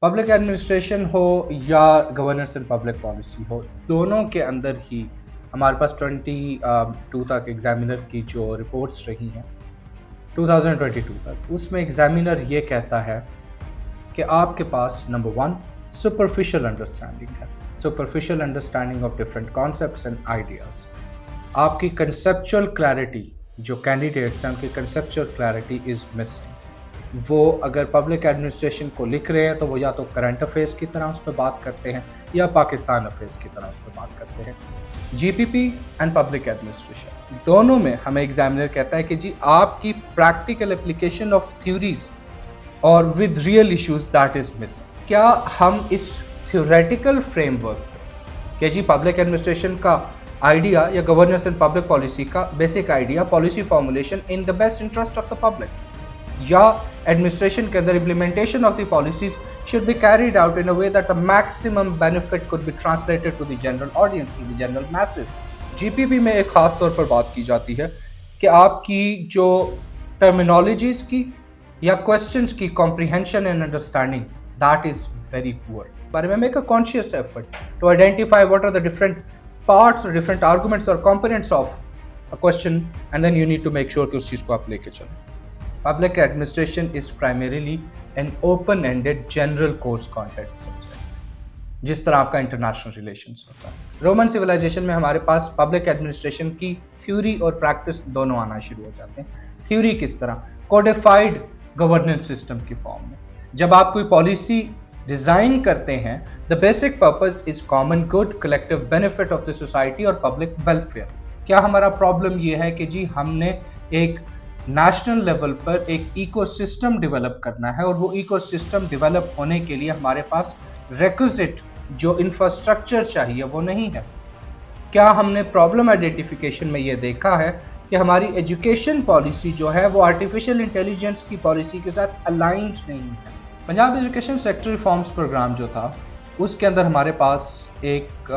Public administration हो या governance and public policy हो, दोनों के अंदर ही हमारे पास 22 तक एग्जामिनर की जो रिपोर्ट्स रही हैं 2022 तक, उसमें एग्जामिनर ये कहता है कि आपके पास नंबर वन सुपरफिशियल अंडरस्टैंडिंग है। Superficial understanding of different concepts and ideas. आपकी कंसेप्चुअल क्लैरिटी, जो कैंडिडेट्स हैं उनकी कंसेप्चुअल क्लैरिटी इज मिसिंग। वो अगर पब्लिक एडमिनिस्ट्रेशन को लिख रहे हैं तो वो या तो करंट अफेयर्स की तरह उस पर बात करते हैं या पाकिस्तान अफेयर्स की तरह उस पर बात करते हैं। जीपीपी एंड पब्लिक एडमिनिस्ट्रेशन दोनों में हमें एग्जामिनर कहता है कि जी आपकी प्रैक्टिकल एप्लीकेशन ऑफ थ्योरीज और with real issues that is missing. क्या हम इस थ्योरेटिकल फ्रेमवर्क कि जी पब्लिक एडमिनिस्ट्रेशन का आइडिया या गवर्नेंस एंड पब्लिक पॉलिसी का basic idea policy formulation in the best interest of the public, या एडमिनिस्ट्रेशन के अंदर implementation of the policies should be carried out in a way that the maximum benefit could be translated to the general audience, to the general masses। GPP में एक खास तौर पर बात की जाती है कि आपकी जो टर्मिनोलॉजीज की या क्वेश्चंस की comprehension and understanding that is very poor. बारे में make a conscious effort to identify what are the different parts और डिफरेंट आर्गुमेंट्स और components of a question, and then you need to make sure कि उस चीज को आप लेके चलें। Public administration is primarily an open-ended general course content subject, जिस तरह आपका इंटरनेशनल रिलेशंस होता है। रोमन सिविलाइजेशन में हमारे पास पब्लिक एडमिनिस्ट्रेशन की थ्योरी और प्रैक्टिस दोनों आना शुरू हो जाते हैं। थ्योरी किस तरह? कोडिफाइड गवर्नेंस सिस्टम की फॉर्म में। जब आप कोई पॉलिसी डिजाइन करते हैं, the basic purpose is common good, collective benefit of the society और पब्लिक वेलफेयर। क्या हमारा प्रॉब्लम यह है कि जी हमने एक नेशनल लेवल पर एक इकोसिस्टम डेवलप करना है और वो इकोसिस्टम डेवलप होने के लिए हमारे पास रिक्विजिट जो इंफ्रास्ट्रक्चर चाहिए वो नहीं है। क्या हमने प्रॉब्लम आइडेंटिफिकेशन में ये देखा है कि हमारी एजुकेशन पॉलिसी जो है वो आर्टिफिशियल इंटेलिजेंस की पॉलिसी के साथ अलाइंड नहीं है। Punjab education sector reforms programme जो था उसके अंदर हमारे पास एक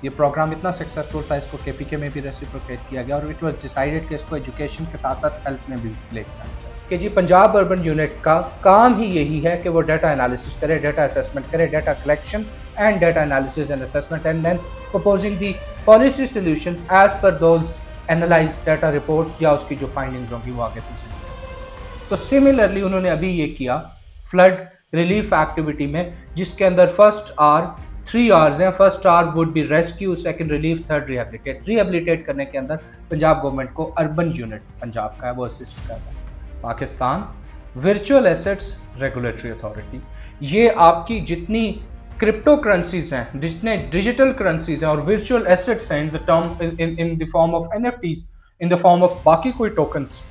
ये प्रोग्राम इतना सक्सेसफुल था, इसको केपीके में भी रेसिप्रोकेट किया गया और इट वाज डिसाइडेड कि इसको एजुकेशन के साथ साथ हेल्थ में भी लेकर आना चाहिए कि जी पंजाब अर्बन यूनिट का काम ही यही है कि वो डाटा एनालिसिस करे, डाटा असेसमेंट करे, data collection and data analysis and assessment, and then proposing the policy solutions as per those analyse data reports या उसकी जो फाइंडिंग्स होंगी वो आगे प्रेजेंट। तो सिमिलरली उन्होंने अभी ये किया फ्लड रिलीफ एक्टिविटी में, जिसके अंदर फर्स्ट आर 3 आवर्स हैं। First hour would be rescue, second relief, third rehabilitate. Rehabilitate करने के अंदर पंजाब गवर्नमेंट को अर्बन यूनिट पंजाब का है वो असिस्ट कर रहा है। Pakistan virtual assets regulatory authority, ये आपकी जितनी क्रिप्टो करेंसीज हैं, जितने डिजिटल करेंसीज हैं और वर्चुअल एसेट्स हैं in the term in the form of NFTs, in the form of बाकी कोई टोकन्स,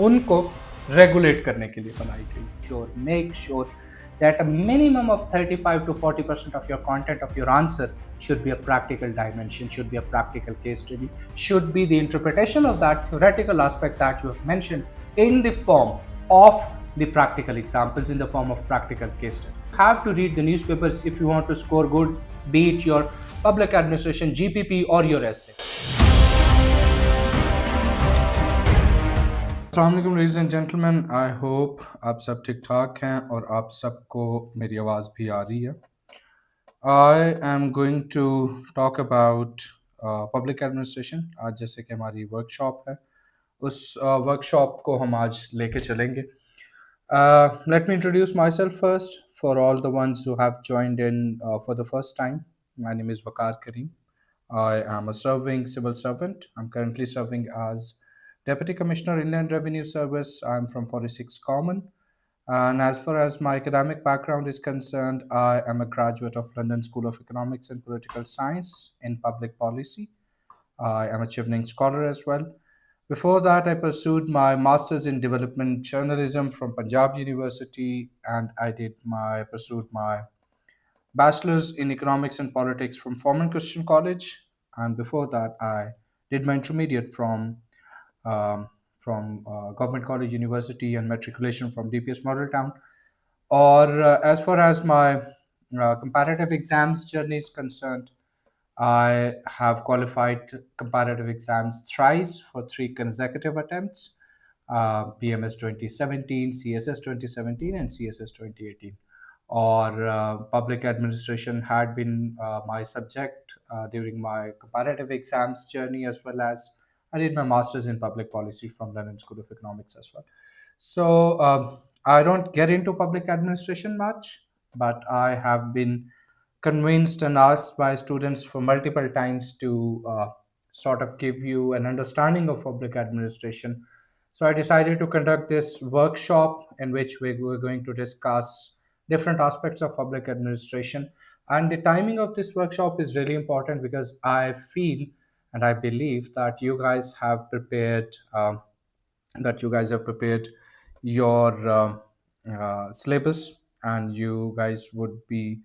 उनको रेगुलेट करने के लिए बनाई गई। Sure make sure that a minimum of 35 to 40% of your content of your answer should be a practical dimension, should be a practical case study, should be the interpretation of that theoretical aspect that you have mentioned in the form of the practical examples, in the form of practical case studies. You have to read the newspapers if you want to score good, be it your public administration, GPP or your essay. अस्सलाम ladies and gentleman, I hope आप सब ठीक ठाक हैं और आप सबको मेरी आवाज़ भी आ रही है। I am going to talk about public administration. आज जैसे कि हमारी वर्कशॉप है, उस वर्कशॉप को हम आज लेके चलेंगे। Let me introduce myself first for all the ones who have joined in for the first time. My name is Waqar Karim. I am a serving civil servant. I'm currently serving as Deputy Commissioner Inland Revenue Service. I'm from 46 Common. And as far as my academic background is concerned, I am a graduate of London School of Economics and Political Science in Public Policy. I am a Chevening Scholar as well. Before that, I pursued my Master's in Development Journalism from Punjab University, and I pursued my Bachelor's in Economics and Politics from Forman Christian College, and before that, I did my intermediate um, from Government College University and matriculation from DPS Model Town. Or as far as my comparative exams journey is concerned, I have qualified comparative exams thrice for 3 consecutive attempts: BMS 2017, CSS 2017, and CSS 2018. or public administration had been my subject during my comparative exams journey, as well as I did my master's in public policy from London School of Economics as well. So I don't get into public administration much, but I have been convinced and asked by students for multiple times to sort of give you an understanding of public administration. So I decided to conduct this workshop in which we were going to discuss different aspects of public administration. And the timing of this workshop is really important because I feel and I believe that you guys have prepared your syllabus, and you guys would be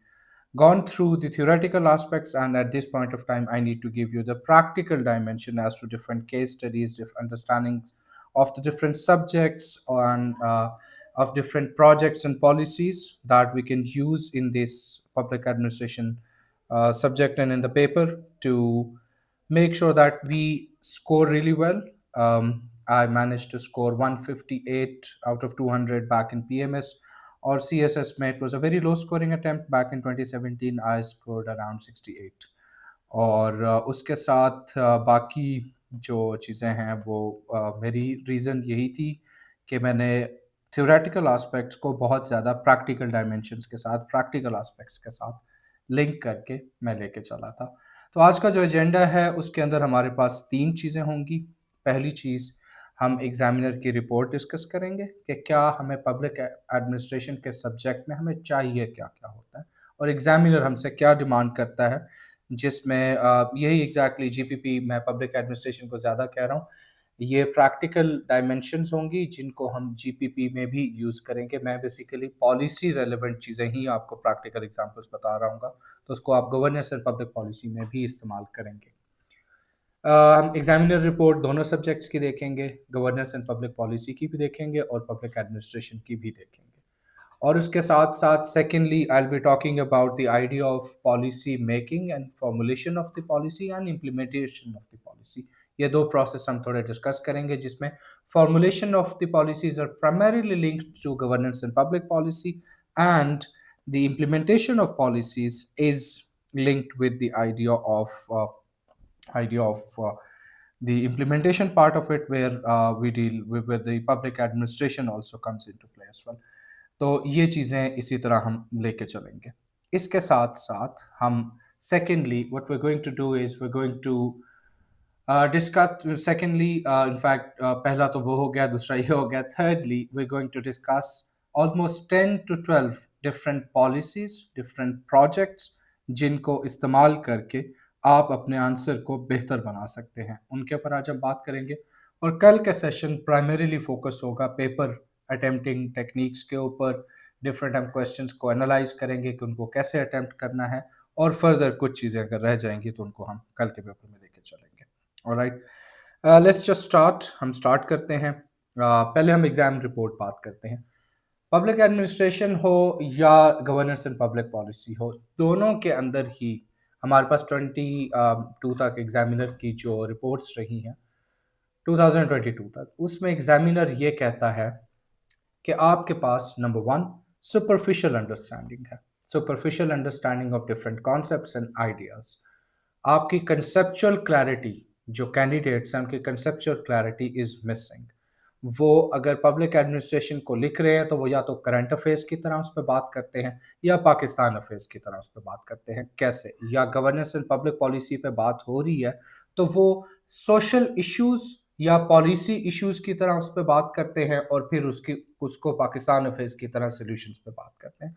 gone through the theoretical aspects, and at this point of time I need to give you the practical dimension as to different case studies, different understandings of the different subjects on of different projects and policies that we can use in this public administration subject and in the paper to make sure that we score really well. I managed to score 158 out of 200 back in PMS or CSS में. It was a very low scoring attempt back in 2017. I scored around 68. और उसके साथ बाकी जो चीज़ें हैं वो मेरी रीज़न यही थी कि मैंने थ्योरेटिकल एस्पेक्ट्स को बहुत ज़्यादा प्रैक्टिकल डायमेंशंस के साथ, प्रैक्टिकल एस्पेक्ट्स के साथ लिंक करके मैं लेके चला था। तो आज का जो एजेंडा है उसके अंदर हमारे पास 3 चीज़ें होंगी। पहली चीज़, हम एग्ज़ामिनर की रिपोर्ट डिस्कस करेंगे कि क्या हमें पब्लिक एडमिनिस्ट्रेशन के सब्जेक्ट में हमें चाहिए क्या-क्या होता है और एग्ज़ामिनर हमसे क्या डिमांड करता है, जिसमें यही एग्ज़ैक्टली जीपीपी, मैं पब्लिक एडमिनिस्ट्रेशन को ज़्यादा कह रहा हूँ, ये प्रैक्टिकल डायमेंशंस होंगी जिनको हम जीपीपी में भी यूज़ करेंगे। मैं बेसिकली पॉलिसी रेलेवेंट चीज़ें ही आपको प्रैक्टिकल एग्ज़ाम्पल्स बता रहा हूँगा, तो उसको आप गवर्नेंस एंड पब्लिक पॉलिसी में भी इस्तेमाल करेंगे। हम एग्ज़ामिनर रिपोर्ट दोनों सब्जेक्ट्स की देखेंगे, गवर्नेंस एंड पब्लिक पॉलिसी की भी देखेंगे और पब्लिक एडमिनिस्ट्रेशन की भी देखेंगे। और उसके साथ-साथ secondly I will be talking about the idea of policy making and formulation of the policy and implementation of the policy. ये 2 प्रोसेस हम थोड़े डिस्कस करेंगे, जिसमें formulation of the policies are primarily linked to governance and public policy, and the implementation of policies is linked with the idea of the implementation part of it, where we deal with where the public administration also comes into play as well. तो ये चीज़ें इसी तरह हम लेके चलेंगे। इसके साथ-साथ हम secondly what we are going to do is we are going to discuss secondly in fact पहला तो वो हो गया, दूसरा ये हो गया। Thirdly we are going to discuss almost 10 to 12 different policies, different projects जिनको इस्तेमाल करके आप अपने आंसर को बेहतर बना सकते हैं। उनके ऊपर आज हम बात करेंगे और कल का सेशन प्राइमरीली फोकस होगा पेपर अटेम्प्टिंग टेक्निक्स के ऊपर। डिफरेंट हम क्वेश्चंस को एनालाइज करेंगे कि उनको कैसे अटेम्प्ट करना है, और फर्दर कुछ चीज़ें अगर रह जाएंगी तो उनको हम कल के पेपर में लेके चलेंगे। Alright, let's just start. हम स्टार्ट करते हैं। पहले हम एग्जाम रिपोर्ट बात करते हैं। पब्लिक एडमिनिस्ट्रेशन हो या गवर्नेंस एंड पब्लिक पॉलिसी हो, दोनों के अंदर ही हमारे पास 22 तक एग्जामिनर की जो रिपोर्ट्स रही हैं 2022 तक, उसमें एग्जामिनर ये कहता है कि आपके पास नंबर 1 सुपरफिशियल अंडरस्टैंडिंग है, superficial understanding of different concepts and ideas. आपकी कंसेप्चुअल क्लैरिटी, जो कैंडिडेट्स हैं उनकी कंसेप्चुअल क्लैरिटी इज मिसिंग। वो अगर पब्लिक एडमिनिस्ट्रेशन को लिख रहे हैं तो वो या तो करंट अफेयर्स की तरह उस पर बात करते हैं या पाकिस्तान अफेयर्स की तरह उस पर बात करते हैं। कैसे? या गवर्नेंस एंड पब्लिक पॉलिसी पे बात हो रही है तो वो सोशल इश्यूज या पॉलिसी इश्यूज की तरह उस पर बात करते हैं और फिर उसको पाकिस्तान अफेयर्स की तरह सोल्यूशंस पे बात करते हैं।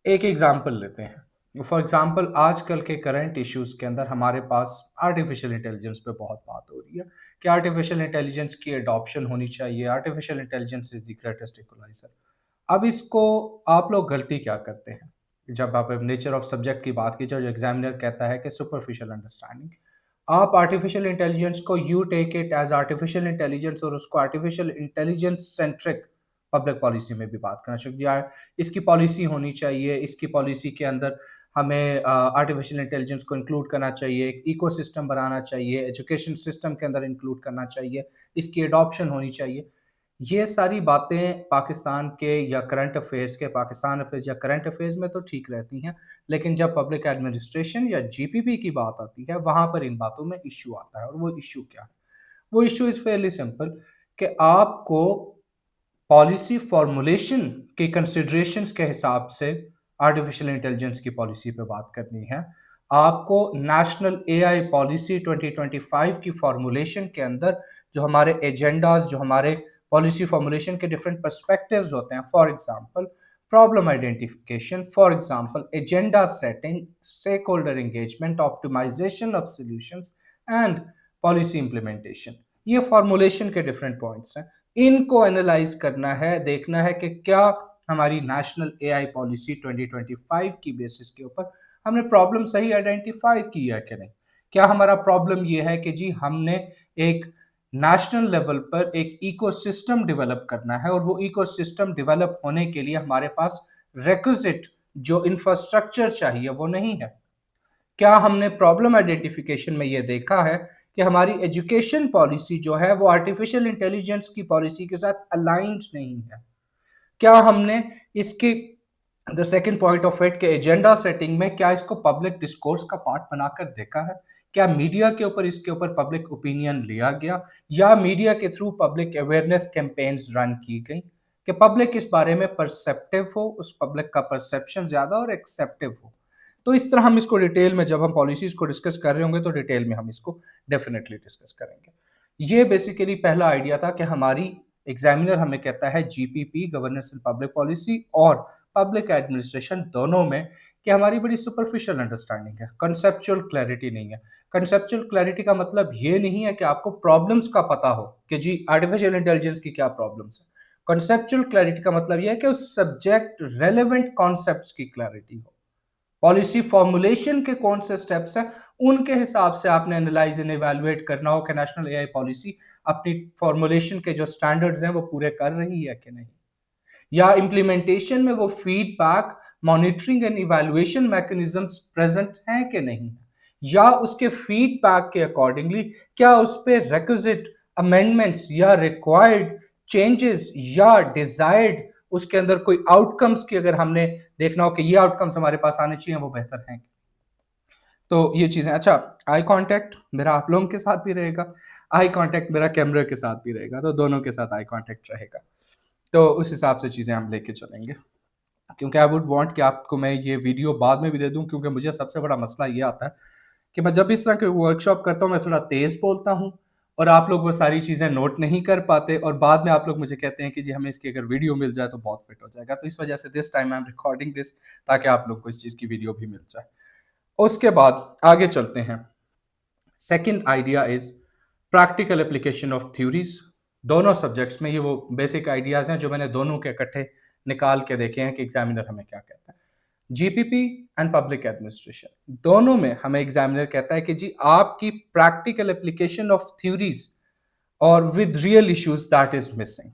एक एग्जांपल लेते हैं। फॉर एग्जांपल, आजकल के करंट इश्यूज के अंदर हमारे पास आर्टिफिशियल इंटेलिजेंस पे बहुत बात हो रही है कि आर्टिफिशियल इंटेलिजेंस की अडॉप्शन होनी चाहिए। Artificial intelligence is the greatest equaliser. अब इसको आप लोग गलती क्या करते हैं? जब आप नेचर ऑफ सब्जेक्ट की बात की जाए, जो एग्जामिनर कहता है कि सुपरफिशियल अंडरस्टैंडिंग, आप आर्टिफिशियल इंटेलिजेंस को you take it as artificial intelligence और उसको artificial intelligence centric public policy में भी बात करना चाहिए। यार, इसकी पॉलिसी होनी चाहिए, इसकी पॉलिसी के अंदर हमें आर्टिफिशियल इंटेलिजेंस को इंक्लूड करना चाहिए, एक इकोसिस्टम बनाना चाहिए, एजुकेशन सिस्टम के अंदर इंक्लूड करना चाहिए, इसकी अडॉप्शन होनी चाहिए। ये सारी बातें पाकिस्तान के या करंट अफेयर्स के पाकिस्तान अफेयर्स या करंट अफेयर्स में तो ठीक रहती हैं, लेकिन जब पब्लिक एडमिनिस्ट्रेशन या जीपीपी की बात आती है, वहाँ पर इन बातों में इश्यू आता है। और वो इश्यू क्या है? वो इश्यू इज़ फेयरली सिंपल कि आपको पॉलिसी फॉर्मुलेशन के कंसिडरेशंस के हिसाब से आर्टिफिशियल इंटेलिजेंस की पॉलिसी पे बात करनी है। आपको नेशनल एआई पॉलिसी 2025 की फॉर्मुलेशन के अंदर जो हमारे एजेंडास, जो हमारे पॉलिसी फॉर्मुलेशन के डिफरेंट पर्सपेक्टिव्स होते हैं, for example problem identification, for example agenda setting, stakeholder engagement, optimisation of solutions and policy implementation, ये फॉर्मुलेशन के डिफरेंट पॉइंट्स हैं। इनको एनालाइज करना है, देखना है कि क्या हमारी नेशनल एआई पॉलिसी 2025 की बेसिस के ऊपर हमने प्रॉब्लम सही आइडेंटिफाई की है कि नहीं। क्या हमारा प्रॉब्लम ये है कि जी हमने एक नेशनल लेवल पर एक इकोसिस्टम डेवलप करना है और वो इकोसिस्टम डेवलप होने के लिए हमारे पास रिक्विजिट जो इंफ्रास्ट्रक्चर चाहिए वो नहीं है। क्या हमने प्रॉब्लम आइडेंटिफिकेशन में ये देखा है कि हमारी एजुकेशन पॉलिसी जो है वो आर्टिफिशियल इंटेलिजेंस की पॉलिसी के साथ अलाइंड नहीं है। क्या हमने इसके the second point of it के एजेंडा सेटिंग में क्या इसको पब्लिक डिस्कोर्स का पार्ट बनाकर देखा है? क्या मीडिया के ऊपर इसके ऊपर पब्लिक ओपिनियन लिया गया या मीडिया के through public awareness campaigns run की गई कि पब्लिक इस बारे में परसेप्टिव हो, उस पब्लिक का परसेप्शन ज्यादा और एक्सेप्टिव हो। तो इस तरह हम इसको डिटेल में जब हम पॉलिसीज को डिस्कस कर रहे होंगे तो डिटेल में हम इसको डेफिनेटली डिस्कस करेंगे। ये बेसिकली पहला आइडिया था कि हमारी एग्जामिनर हमें कहता है GPP governance and public policy और पब्लिक एडमिनिस्ट्रेशन दोनों में कि हमारी बड़ी सुपरफिशियल अंडरस्टैंडिंग है, कंसेप्चुअल क्लैरिटी नहीं है। कंसेप्चुअल क्लैरिटी का मतलब ये नहीं है कि आपको प्रॉब्लम्स का पता हो कि जी आर्टिफिशियल इंटेलिजेंस की क्या प्रॉब्लम्स है। कंसेप्चुअल क्लैरिटी का मतलब यह है कि उस सब्जेक्ट रेलेवेंट कॉन्सेप्ट्स की क्लैरिटी हो। पॉलिसी फॉर्मुलेशन के कौन से स्टेप्स हैं उनके हिसाब से आपने एनालाइज एंड इवैल्यूएट करना हो कि नेशनल एआई पॉलिसी अपनी फॉर्मुलेशन के जो स्टैंडर्ड्स हैं वो पूरे कर रही है कि नहीं, या इम्प्लीमेंटेशन में वो feedback, monitoring and evaluation mechanisms present हैं कि नहीं, या उसके फीडबैक के अकॉर्डिंगली क्या उस पे रिक्विजिट अमेंडमेंट्स या रिक्वायर्ड चेंजेस या डिजायर्ड उसके अंदर कोई आउटकम्स की अगर हमने देखना हो कि ये आउटकम्स हमारे पास आने चाहिए वो बेहतर हैं। तो ये चीजें, अच्छा आई कांटेक्ट मेरा आप लोगों के साथ भी रहेगा, आई कांटेक्ट मेरा कैमरा के साथ भी रहेगा, तो दोनों के साथ आई कांटेक्ट रहेगा। तो उस हिसाब से चीज़ें हम लेके चलेंगे, क्योंकि आई वुड वांट कि आपको मैं ये वीडियो बाद में भी दे दूं, क्योंकि मुझे सबसे बड़ा मसला ये आता है कि मैं जब इस तरह के वर्कशॉप करता हूँ मैं थोड़ा तेज़ बोलता हूँ और आप लोग वो सारी चीज़ें नोट नहीं कर पाते और बाद में आप लोग मुझे कहते हैं कि जी हमें इसकी अगर वीडियो मिल जाए तो बहुत फिट हो जाएगा। तो इस वजह से this time I am recording this ताकि आप लोग को इस चीज़ की वीडियो भी मिल जाए। उसके बाद आगे चलते हैं। Second idea is practical application of theories. दोनों सब्जेक्ट्स में ये वो बेसिक आइडियाज हैं जो मैंने दोनों के इकट्ठे निकाल के देखे हैं कि एग्जामिनर हमें क्या कहता है। जीपीपी एंड पब्लिक एडमिनिस्ट्रेशन दोनों में हमें एग्जामिनर कहता है कि जी आपकी प्रैक्टिकल एप्लीकेशन ऑफ थ्योरीज और with real issues that is missing.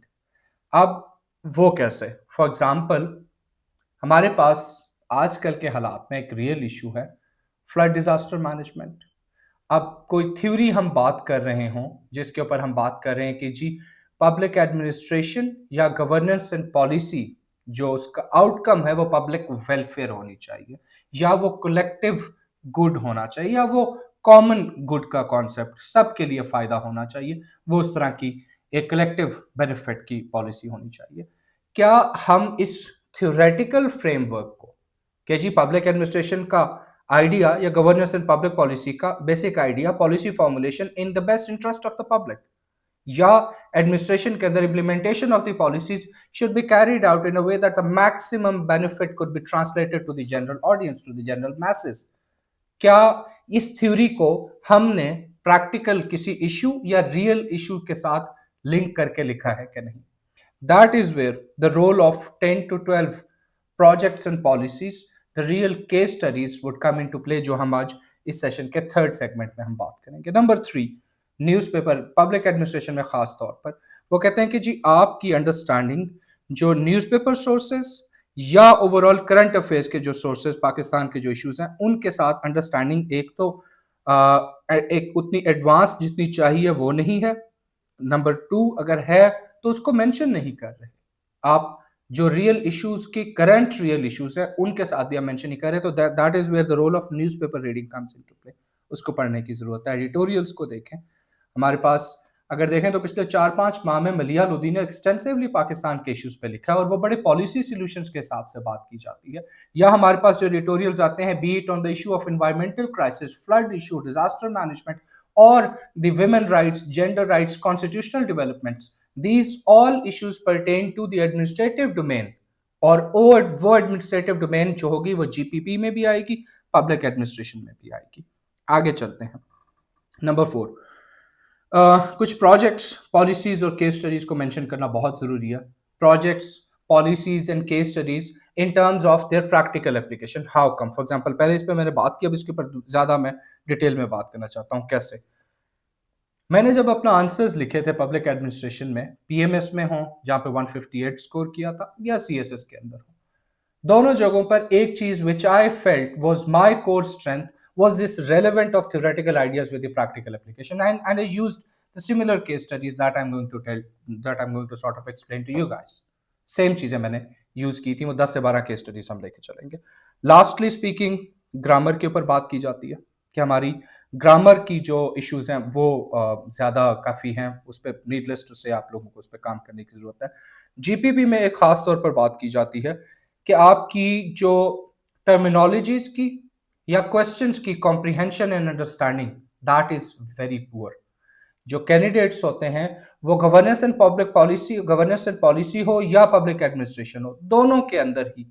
अब वो कैसे? फॉर एग्जाम्पल हमारे पास आजकल के हालात में एक रियल इशू है फ्लड डिजास्टर मैनेजमेंट। अब कोई थ्योरी हम बात कर रहे हों जिसके ऊपर हम बात कर रहे हैं कि जी पब्लिक एडमिनिस्ट्रेशन या गवर्नेंस एंड पॉलिसी जो उसका आउटकम है वो पब्लिक वेलफेयर होनी चाहिए या वो कलेक्टिव गुड होना चाहिए या वो कॉमन गुड का कॉन्सेप्ट सबके लिए फायदा होना चाहिए, वो उस तरह की एक कलेक्टिव बेनिफिट की पॉलिसी होनी चाहिए। क्या हम इस थ्योरेटिकल फ्रेमवर्क को कि जी पब्लिक एडमिनिस्ट्रेशन का आइडिया या गवर्नेंस एंड पब्लिक पॉलिसी का basic idea policy formulation in the best interest of the public या एडमिनिस्ट्रेशन के अंदर implementation of the policies should be carried out in a way that the maximum benefit could be translated to the general audience, to the general message. क्या इस theory को हमने practical किसी issue या real issue के साथ link करके लिखा है कि नहीं? That is where the role of 10 to 12 projects and policies, the real case studies would come into play, जो हम आज इस सेशन के थर्ड सेगमेंट में हम बात करेंगे। नंबर 3, न्यूज़पेपर पब्लिक एडमिनिस्ट्रेशन में खास तौर पर वो कहते हैं कि जी आपकी अंडरस्टैंडिंग जो न्यूज़पेपर सोर्सेज या ओवरऑल करंट अफेयर्स के जो सोर्सेज पाकिस्तान के जो इश्यूज हैं उनके साथ अंडरस्टैंडिंग एक तो एक उतनी एडवांस जितनी चाहिए वो नहीं है। नंबर 2 अगर है तो उसको मेंशन नहीं कर रहे। आप जो रियल इश्यूज के करंट रियल इश्यूज है उनके साथ भी आप मेंशन नहीं कर रहे, तो that is where the role of newspaper reading comes into play. उसको पढ़ने की जरूरत है। एडिटोरियल्स को देखें, हमारे पास अगर देखें तो पिछले 4-5 माह में मलिया लोधी ने एक्सटेंसिवली पाकिस्तान के इश्यूज पे लिखा है, और वो बड़े पॉलिसी सॉल्यूशंस के हिसाब से बात की जाती है। या हमारे पास जो एडिटोरियल्स आते हैं, be it on the issue of environmental crisis, flood issue, disaster management, और the women rights, gender rights, constitutional developments, these all issues pertain to the administrative domain, और वो एडमिनिस्ट्रेटिव डोमेन जो होगी वो जीपीपी में भी आएगी, पब्लिक एडमिनिस्ट्रेशन में भी आएगी। आगे चलते हैं। नंबर 4, कुछ प्रोजेक्ट्स, पॉलिसीज और केस स्टडीज को मेंशन करना बहुत जरूरी है। Projects, policies and case studies in terms of their practical application, how come. For example, पहले इस पे मैंने बात की, अब इसके ऊपर ज्यादा मैं डिटेल में बात करना चाहता हूँ। कैसे? मैंने जब अपना आंसर्स लिखे थे पब्लिक एडमिनिस्ट्रेशन में, पीएमएस में हो जहां पे 158 स्कोर किया था, या सीएसएस के अंदर हो, दोनों जगहों पर एक चीज which I felt was my core strength was this relevant of theoretical ideas with the practical application, and I used the similar case studies that I'm going to sort of explain to you guys. Same चीजें मैंने use की थी, वो 10 से 12 case studies हम लेके चलेंगे। Lastly speaking, grammar के ऊपर बात की जाती है कि हमारी ग्रामर की जो इश्यूज हैं वो ज्यादा काफी हैं, उस पर नीडलेस टू से आप लोगों को उस पर काम करने की जरूरत है। जीपीपी में एक खास तौर पर बात की जाती है कि आपकी जो टर्मिनोलॉजीज की या क्वेश्चंस की comprehension and understanding, that is very poor. जो कैंडिडेट्स होते हैं वो गवर्नेंस एंड पॉलिसी हो या पब्लिक एडमिनिस्ट्रेशन हो, दोनों के अंदर ही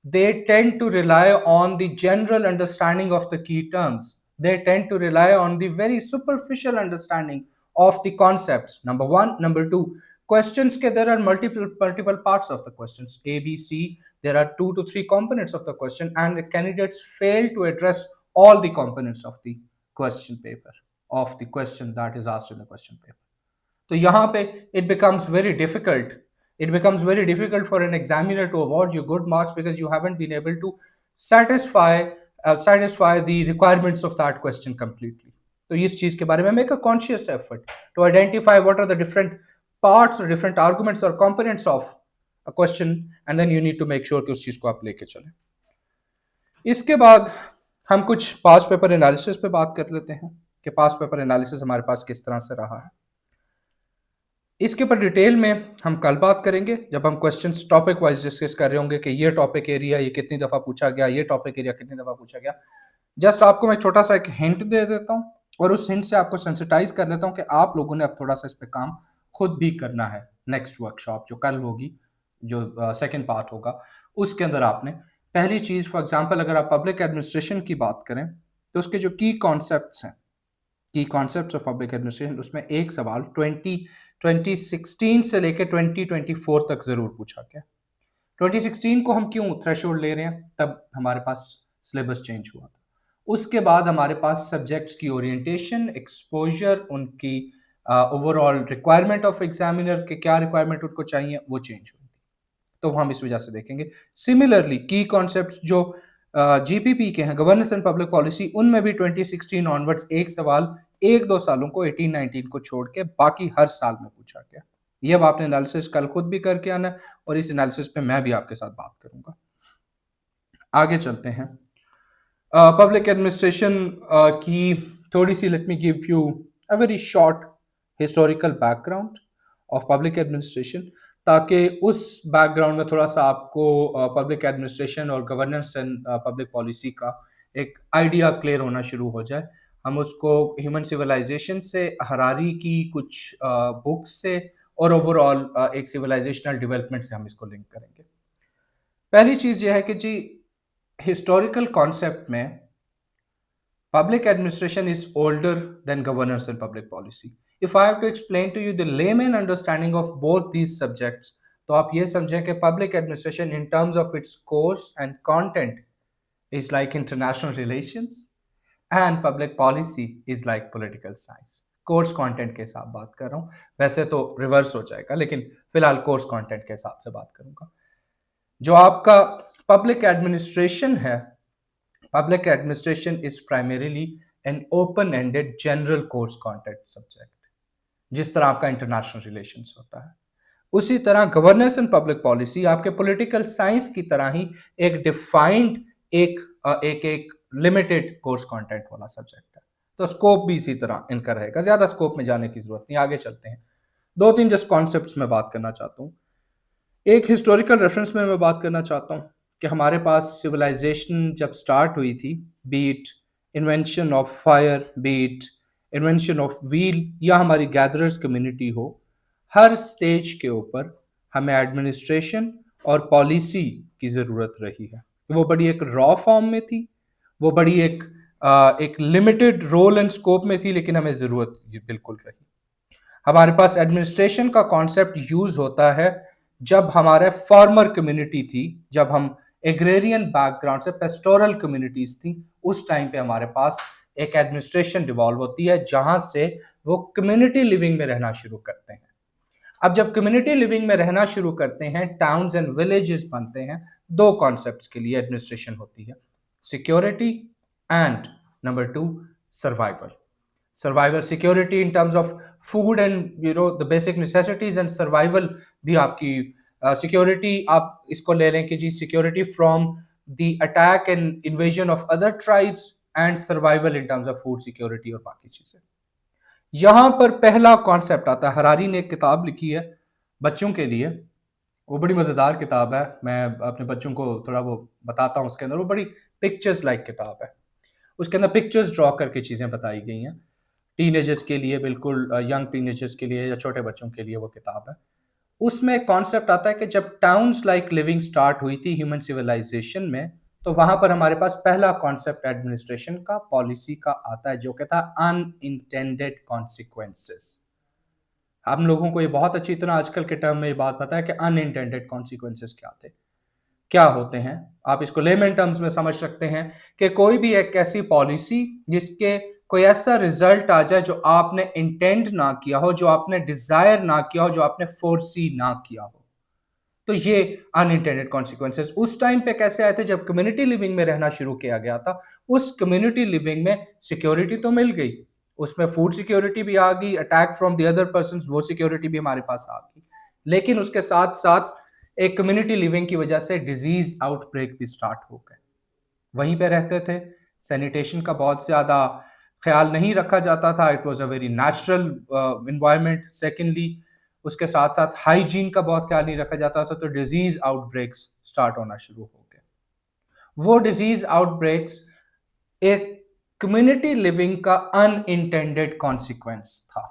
they tend to rely on the general understanding of the key terms. They tend to rely on the very superficial understanding of the concepts. Number one. Number two, questions ke there are multiple parts of the questions, A, B, C. There are 2 to 3 components of the question, and the candidates fail to address all the components of the question paper, of the question that is asked in the question paper. तो यहाँ पे it becomes very difficult for an examiner to award you good marks because you haven't been able to satisfy the requirements of that question completely. तो इस चीज के बारे में make a conscious effort to identify what are the different parts or different arguments or components of a question, and then you need to make sure कि उस चीज को आप लेके चलें। इसके बाद हम कुछ पास्ट पेपर एनालिसिस पे बात कर लेते हैं कि पास्ट पेपर एनालिसिस हमारे पास किस तरह से रहा है। इसके ऊपर डिटेल में हम कल बात करेंगे जब हम क्वेश्चंस टॉपिक वाइज डिस्कस कर रहे होंगे कि ये टॉपिक एरिया ये कितनी दफा पूछा गया, ये टॉपिक एरिया कितनी दफा पूछा गया। जस्ट आपको मैं छोटा सा एक हिंट दे देता हूँ और उस हिंट से आपको सेंसिटाइज कर देता हूँ कि आप लोगों ने अब थोड़ा सा इस पे काम खुद भी करना है। नेक्स्ट वर्कशॉप जो कल होगी, जो सेकेंड पार्ट होगा, उसके अंदर आपने पहली चीज, फॉर एग्जाम्पल अगर आप पब्लिक एडमिनिस्ट्रेशन की बात करें तो उसके जो की कॉन्सेप्ट्स हैं, की कॉन्सेप्ट्स ऑफ पब्लिक एडमिनिस्ट्रेशन, उसमें एक सवाल 2016 से लेकर 2024 तक जरूर पूछा गया। 2016 को हम क्यों थ्रेशोल्ड ले रहे हैं? तब हमारे पास सिलेबस चेंज हुआ था। उसके बाद हमारे पास सब्जेक्ट्स की ओरिएंटेशन, एक्सपोजर, उनकी ओवरऑल रिक्वायरमेंट ऑफ एग्जामिनर के क्या रिक्वायरमेंट उनको चाहिए, वो चेंज हुई थी, तो हम इस वजह से देखेंगे। सिमिलरली की कॉन्सेप्ट जो जीपीपी के हैं, गवर्नेंस एंड पब्लिक पॉलिसी, उनमें भी 2016 ऑनवर्ड्स एक सवाल 1-2 सालों को 18-19 को छोड़ के बाकी हर साल में पूछा गया। ये अब आपने एनालिसिस कल खुद भी करके आना है और इस एनालिसिस पे मैं भी आपके साथ बात करूंगा। आगे चलते हैं। पब्लिक एडमिनिस्ट्रेशन की थोड़ी सी, let me give you a very short historical background of public administration, ताकि उस बैकग्राउंड में थोड़ा सा आपको पब्लिक एडमिनिस्ट्रेशन और गवर्नेंस एंड पब्लिक पॉलिसी का एक आइडिया क्लियर होना शुरू हो जाए। हम उसको ह्यूमन सिविलाइजेशन से, हरारी की कुछ बुक्स से और ओवरऑल एक सिविलाइजेशनल डेवलपमेंट से हम इसको लिंक करेंगे। पहली चीज यह है कि जी हिस्टोरिकल कॉन्सेप्ट में public administration is older than governance and public policy. If I have to explain to you the layman understanding of both these subjects, तो आप ये समझें कि public administration in terms of its course and content is like international relations and public policy is like political science. Course content के हिसाब बात कर रहा हूँ, वैसे तो रिवर्स हो जाएगा, लेकिन फिलहाल कोर्स कंटेंट के हिसाब से बात करूंगा। जो आपका पब्लिक एडमिनिस्ट्रेशन है, public administration is primarily an open ended general course content subject, जिस तरह आपका इंटरनेशनल रिलेशंस होता है। उसी तरह गवर्नेंस एंड पब्लिक पॉलिसी आपके पॉलिटिकल साइंस की तरह ही एक डिफाइंड एक एक लिमिटेड कोर्स कंटेंट वाला सब्जेक्ट है। तो स्कोप भी इसी तरह इनका रहेगा, ज्यादा स्कोप में जाने की जरूरत नहीं, आगे चलते हैं। दो तीन जस्ट कॉन्सेप्ट्स में बात करना चाहता हूँ। एक हिस्टोरिकल रेफरेंस में मैं बात करना चाहता हूँ कि हमारे पास सिविलाइजेशन जब स्टार्ट हुई थी, be it invention of fire, be it invention of wheel, या हमारी गैदरर्स कम्युनिटी हो, हर स्टेज के ऊपर हमें एडमिनिस्ट्रेशन और पॉलिसी की ज़रूरत रही है। वो बड़ी एक रॉ फॉर्म में थी, वो बड़ी एक लिमिटेड रोल एंड स्कोप में थी, लेकिन हमें ज़रूरत बिल्कुल रही। हमारे पास एडमिनिस्ट्रेशन का कॉन्सेप्ट यूज होता है जब हमारे फार्मर कम्युनिटी थी, जब हम एग्रेरियन बैकग्राउंड से पेस्टोरल कम्युनिटीज थी, उस टाइम पे हमारे पास एक एडमिनिस्ट्रेशन डिवॉल्व होती है जहां से वो कम्युनिटी लिविंग में रहना शुरू करते हैं। अब जब कम्युनिटी लिविंग में रहना शुरू करते हैं, टाउन्स एंड विलेजेस बनते हैं, दो कॉन्सेप्ट्स के लिए एडमिनिस्ट्रेशन होती है, security and number two survival. Survival security in terms of food and the basic necessities, and survival भी आपकी सिक्योरिटी आप इसको ले लें कि जी security from the attack and invasion of other tribes, and survival in terms of food security और बाकी चीजें। यहां पर पहला कॉन्सेप्ट आता है, हरारी ने एक किताब लिखी है बच्चों के लिए, वो बड़ी मजेदार किताब है, मैं अपने बच्चों को थोड़ा वो बताता हूँ। उसके अंदर वो बड़ी पिक्चर्स लाइक किताब है, उसके अंदर पिक्चर्स ड्रॉ करके चीजें बताई गई हैं टीनेजर्स के लिए, बिल्कुल यंग टीनेजर्स के लिए या छोटे बच्चों के लिए वो किताब है। उसमें एक कॉन्सेप्ट आता है कि जब टाउन्स लाइक लिविंग स्टार्ट हुई थी ह्यूमन सिविलाइजेशन में, तो वहां पर हमारे पास पहला कॉन्सेप्ट एडमिनिस्ट्रेशन का, पॉलिसी का आता है, जो कहता है अनइंटेंडेड कॉन्सिक्वेंसेस। हम लोगों को ये बहुत अच्छी तरह आजकल के टर्म में ये बात पता है कि अनइंटेंडेड कॉन्सिक्वेंसेस क्या थे, क्या होते हैं। आप इसको लेमन टर्म्स में समझ सकते हैं कि कोई भी एक ऐसी पॉलिसी जिसके कोई ऐसा रिजल्ट आ जाए जो आपने इंटेंड ना किया हो, जो आपने डिजायर ना किया हो, जो आपने फोर्सी ना किया हो, तो ये अनइंटेंडेड कॉन्सिक्वेंसेस उस टाइम पे कैसे आए थे जब कम्युनिटी लिविंग में रहना शुरू किया गया था। उस कम्युनिटी लिविंग में सिक्योरिटी तो मिल गई, उसमें फूड सिक्योरिटी भी आ गई, attack from the other person वो सिक्योरिटी भी हमारे पास आ गई, लेकिन उसके साथ साथ एक कम्युनिटी लिविंग की वजह से डिजीज आउटब्रेक भी स्टार्ट हो गए। वहीं पे रहते थे, सैनिटेशन का बहुत ज्यादा ख्याल नहीं रखा जाता था, it was a very natural environment. Secondly, उसके साथ साथ हाइजीन का बहुत ख्याल नहीं रखा जाता था, तो डिजीज आउटब्रेक्स स्टार्ट होना शुरू हो गए। वो डिजीज आउटब्रेक्स एक कम्युनिटी लिविंग का अनइंटेंडेड कॉन्सिक्वेंस था।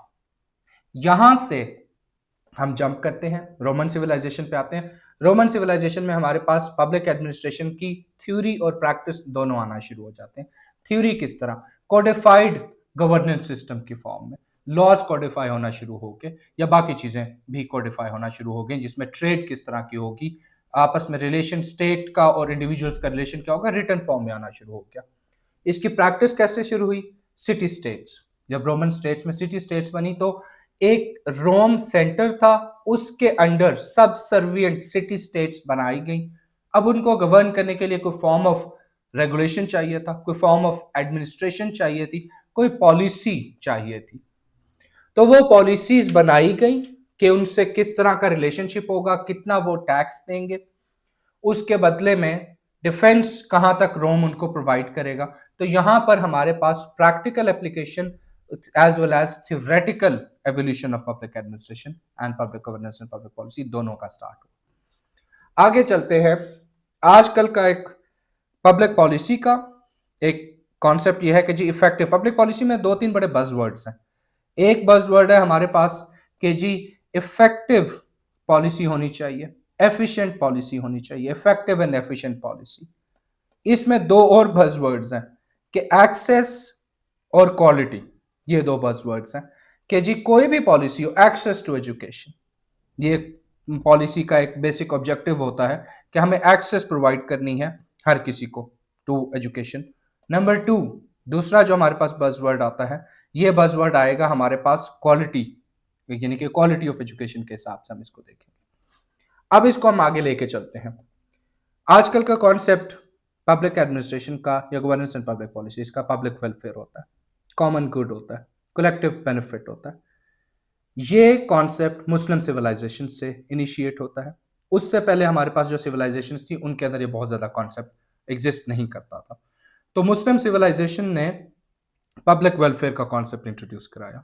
यहां से हम जंप करते हैं, रोमन सिविलाइजेशन पे आते हैं। रोमन सिविलाइजेशन में हमारे पास पब्लिक एडमिनिस्ट्रेशन की थ्योरी और प्रैक्टिस दोनों आना शुरू हो जाते हैं। थ्योरी किस तरह, कोडिफाइड गवर्नेंस सिस्टम की फॉर्म में लॉज कोडिफाई होना शुरू हो गए, या बाकी चीजें भी कोडिफाई होना शुरू हो गई, जिसमें ट्रेड किस तरह की होगी, आपस में रिलेशन स्टेट का और इंडिविजुअल्स का रिलेशन क्या होगा, रिटर्न फॉर्म में आना शुरू हो गया। इसकी प्रैक्टिस कैसे शुरू हुई, सिटी स्टेट्स। जब रोमन स्टेट्स में सिटी स्टेट्स बनी तो एक रोम सेंटर था, उसके अंडर सब सर्वियंट सिटी स्टेट्स बनाई गई। अब उनको गवर्न करने के लिए कोई फॉर्म ऑफ रेगुलेशन चाहिए था, कोई फॉर्म ऑफ एडमिनिस्ट्रेशन चाहिए थी, कोई पॉलिसी चाहिए थी। तो वो पॉलिसीज बनाई गई कि उनसे किस तरह का रिलेशनशिप होगा, कितना वो टैक्स देंगे, उसके बदले में डिफेंस कहां तक रोम उनको प्रोवाइड करेगा। तो यहां पर हमारे पास practical application as well as theoretical evolution of public administration and public governance and public policy दोनों का स्टार्ट हो। आगे चलते हैं, आजकल का एक पब्लिक पॉलिसी का एक कॉन्सेप्ट यह है कि जी इफेक्टिव पब्लिक पॉलिसी में दो तीन बड़े बज़वर्ड्स हैं। एक बज़वर्ड है हमारे पास कि जी इफेक्टिव पॉलिसी होनी चाहिए, एफिशिएंट पॉलिसी होनी चाहिए, इफेक्टिव एंड एफिशिएंट पॉलिसी। इसमें दो और बज़वर्ड्स हैं कि एक्सेस और क्वालिटी, ये दो बज़वर्ड्स हैं कि जी कोई भी पॉलिसी हो, एक्सेस टू एजुकेशन, ये पॉलिसी का एक बेसिक ऑब्जेक्टिव होता है कि हमें एक्सेस प्रोवाइड करनी है हर किसी को टू एजुकेशन। नंबर टू, दूसरा जो हमारे पास बज़वर्ड आता है, ये बज़वर्ड आएगा हमारे पास क्वालिटी, यानी कि क्वालिटी ऑफ एजुकेशन के हिसाब से हम इसको देखेंगे। अब इसको हम आगे लेके चलते हैं। आजकल का कॉन्सेप्ट पब्लिक एडमिनिस्ट्रेशन का या गवर्नेंस एंड पब्लिक पॉलिसी, इसका पब्लिक वेलफेयर होता है, कॉमन गुड होता है, कलेक्टिव बेनिफिट होता है। ये कॉन्सेप्ट मुस्लिम सिविलाइजेशन से इनिशिएट होता है। उससे पहले हमारे पास जो सिविलाइजेशन थी उनके अंदर ये बहुत ज़्यादा कॉन्सेप्ट एग्जिस्ट नहीं करता था। तो मुस्लिम सिविलाइजेशन ने पब्लिक वेलफेयर का कॉन्सेप्ट इंट्रोड्यूस कराया।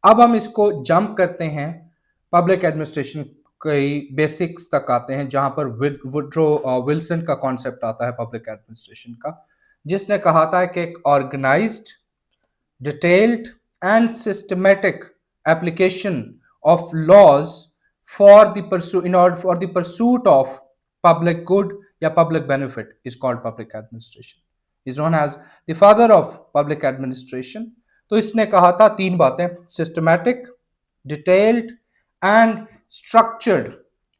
अब हम इसको जंप करते हैं, पब्लिक एडमिनिस्ट्रेशन कई बेसिक्स तक आते हैं, जहां पर वुड्रो विल्सन का कॉन्सेप्ट आता है पब्लिक एडमिनिस्ट्रेशन का, जिसने कहा था कि एक organised, detailed and systematic application of laws for the pursue in order for the pursuit of public good या public benefit is called public administration, is known as the father of public administration. तो इसने कहा था तीन बातें, systematic, detailed and structured.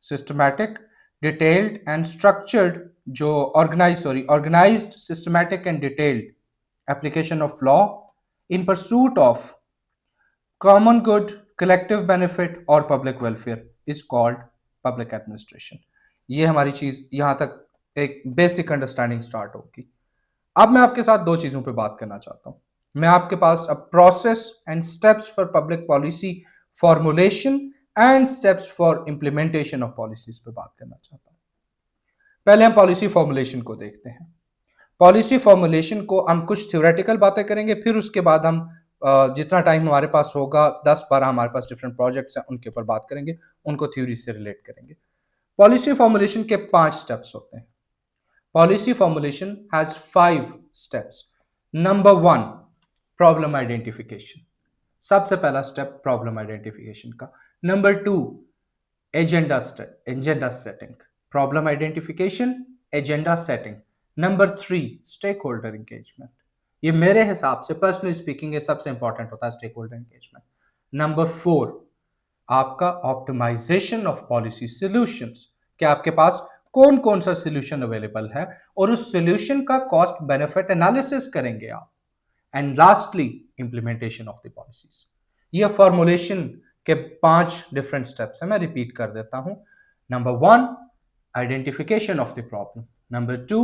Systematic, detailed and structured, जो organised, systematic and detailed application of law in pursuit of common good, collective benefit और public welfare is called public administration। ये हमारी चीज यहां तक एक बेसिक अंडरस्टैंडिंग स्टार्ट होगी। अब मैं आपके साथ दो चीजों पे बात करना चाहता हूं। मैं आपके पास अब process and steps for public policy formulation and steps for implementation of policies पे बात करना चाहता हूं। पहले हम पॉलिसी फॉर्मुलेशन को देखते हैं। पॉलिसी फॉर्मुलेशन को हम कुछ थ्योरेटिकल बातें करेंगे, फिर उसके बाद हम जितना टाइम हमारे पास होगा 10-12 हमारे पास डिफरेंट प्रोजेक्ट्स हैं उनके ऊपर बात करेंगे, उनको थ्योरी से रिलेट करेंगे। पॉलिसी फॉर्मुलेशन के 5 स्टेप्स होते हैं। Policy formulation has 5 steps. Number 1, problem identification, सबसे पहला स्टेप प्रॉब्लम आइडेंटिफिकेशन का। Number 2, agenda setting, problem identification, agenda setting. Number 3, stakeholder engagement. ये मेरे हिसाब से पर्सनली स्पीकिंग ये सबसे इंपॉर्टेंट होता है, स्टेक होल्डर एंगेजमेंट। नंबर 4, आपका ऑप्टिमाइजेशन ऑफ पॉलिसी सॉल्यूशंस, कि आपके पास कौन कौन सा सॉल्यूशन अवेलेबल है और उस सॉल्यूशन का कॉस्ट बेनिफिट एनालिसिस करेंगे आप। And lastly, implementation of the policies. ये फॉर्मुलेशन के 5 डिफरेंट स्टेप्स हैं, मैं रिपीट कर देता हूं। Number 1, identification of the problem. Number 2,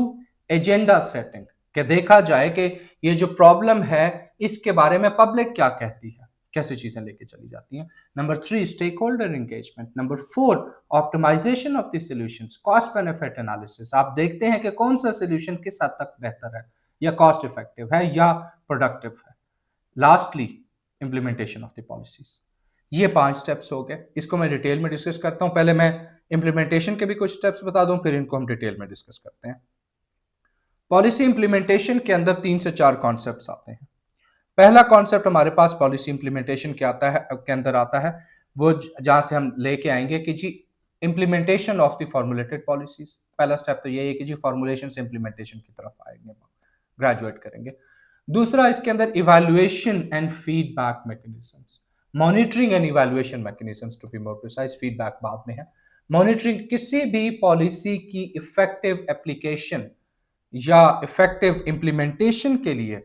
agenda setting, कि देखा जाए कि ये जो प्रॉब्लम है इसके बारे में पब्लिक क्या कहती है, कैसे चीजें लेके चली जाती हैं। Number 3, stakeholder engagement. Number 4, optimisation of the solutions, cost benefit analysis. आप देखते हैं कि कौन सा सॉल्यूशन किस हद तक बेहतर है, या कॉस्ट इफेक्टिव है, या प्रोडक्टिव है। Lastly, implementation of the policies. ये 5 स्टेप्स हो गए, इसको मैं डिटेल में डिस्कस करता हूं। पहले मैं इंप्लीमेंटेशन के भी कुछ स्टेप्स बता दूं, फिर इनको हम डिटेल में डिस्कस करते हैं। पॉलिसी इंप्लीमेंटेशन के अंदर 3 से 4 कॉन्सेप्ट्स आते हैं। पहला कॉन्सेप्ट हमारे पास पॉलिसी इंप्लीमेंटेशन के अंदर आता है, वो जहां से हम लेके आएंगे कि जी implementation of the formulated policies. पहला स्टेप तो यही है कि जी फॉर्मुलेशन से इंप्लीमेंटेशन की तरफ आएंगे, ग्रेजुएट करेंगे। दूसरा, इसके अंदर evaluation and feedback mechanisms, monitoring and evaluation mechanisms to be more precise, feedback बाद में है। मॉनिटरिंग, किसी भी पॉलिसी की इफेक्टिव एप्लीकेशन या इफेक्टिव इंप्लीमेंटेशन के लिए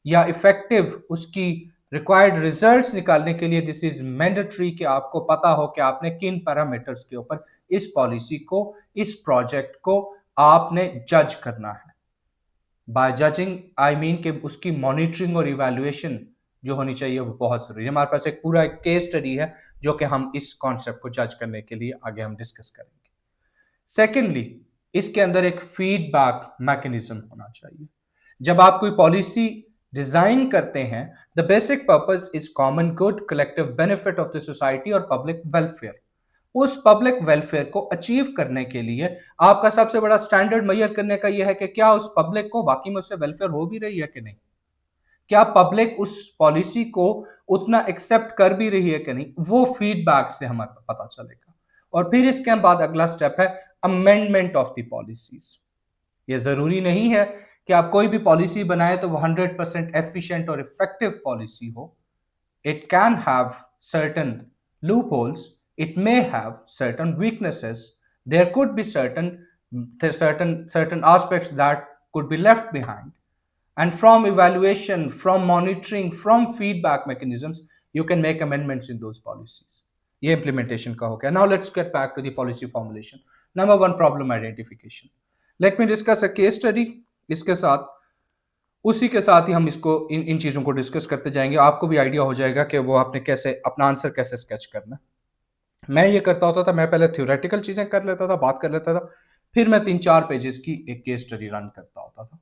या इफेक्टिव उसकी रिक्वायर्ड रिजल्ट्स निकालने के लिए दिस इज मैंडेटरी कि आपको पता हो कि आपने किन पैरामीटर्स के ऊपर इस पॉलिसी को, इस प्रोजेक्ट को आपने जज करना है। बाय जजिंग आई मीन कि उसकी मॉनिटरिंग और इवैल्यूएशन जो होनी चाहिए वो बहुत जरूरी है। हमारे पास एक पूरा केस स्टडी है जो कि हम इस कॉन्सेप्ट को जज करने के लिए आगे हम डिस्कस करेंगे। सेकेंडली, इसके अंदर एक फीडबैक मैकेनिज्म होना चाहिए। जब आप कोई पॉलिसी डिजाइन करते हैं, the basic purpose is common good, collective benefit of the society और पब्लिक वेलफेयर। उस पब्लिक वेलफेयर को अचीव करने के लिए आपका सबसे बड़ा स्टैंडर्ड मेजर करने का यह है कि क्या उस पब्लिक को वाकई में उससे वेलफेयर हो भी रही है कि नहीं, क्या पब्लिक उस पॉलिसी को उतना एक्सेप्ट कर भी रही है कि नहीं, वो फीडबैक से हमें पता चलेगा। और फिर इसके बाद अगला स्टेप है अमेंडमेंट ऑफ द पॉलिसीज। ये जरूरी नहीं है कि आप कोई भी पॉलिसी बनाए तो वो 100% एफिशिएंट और इफेक्टिव पॉलिसी हो। It can have certain loopholes, it may have certain weaknesses, there could be certain aspects that could be left behind, and from evaluation, from monitoring, from feedback mechanisms you can make amendments in those policies। ये implementation का हो गया। Now let's get back to the policy formulation। Number 1, problem identification। Let me discuss a case study। इसके साथ उसी के साथ ही हम इसको इन इन चीज़ों को डिस्कस करते जाएँगे। आपको भी आइडिया हो जाएगा कि वो आपने कैसे अपना आंसर कैसे स्केच करना है। मैं ये करता होता था, मैं पहले थ्योरेटिकल चीज़ें कर लेता था, बात कर लेता था, फिर मैं 3-4 पेजेज़ की एक केस स्टडी रन करता होता था,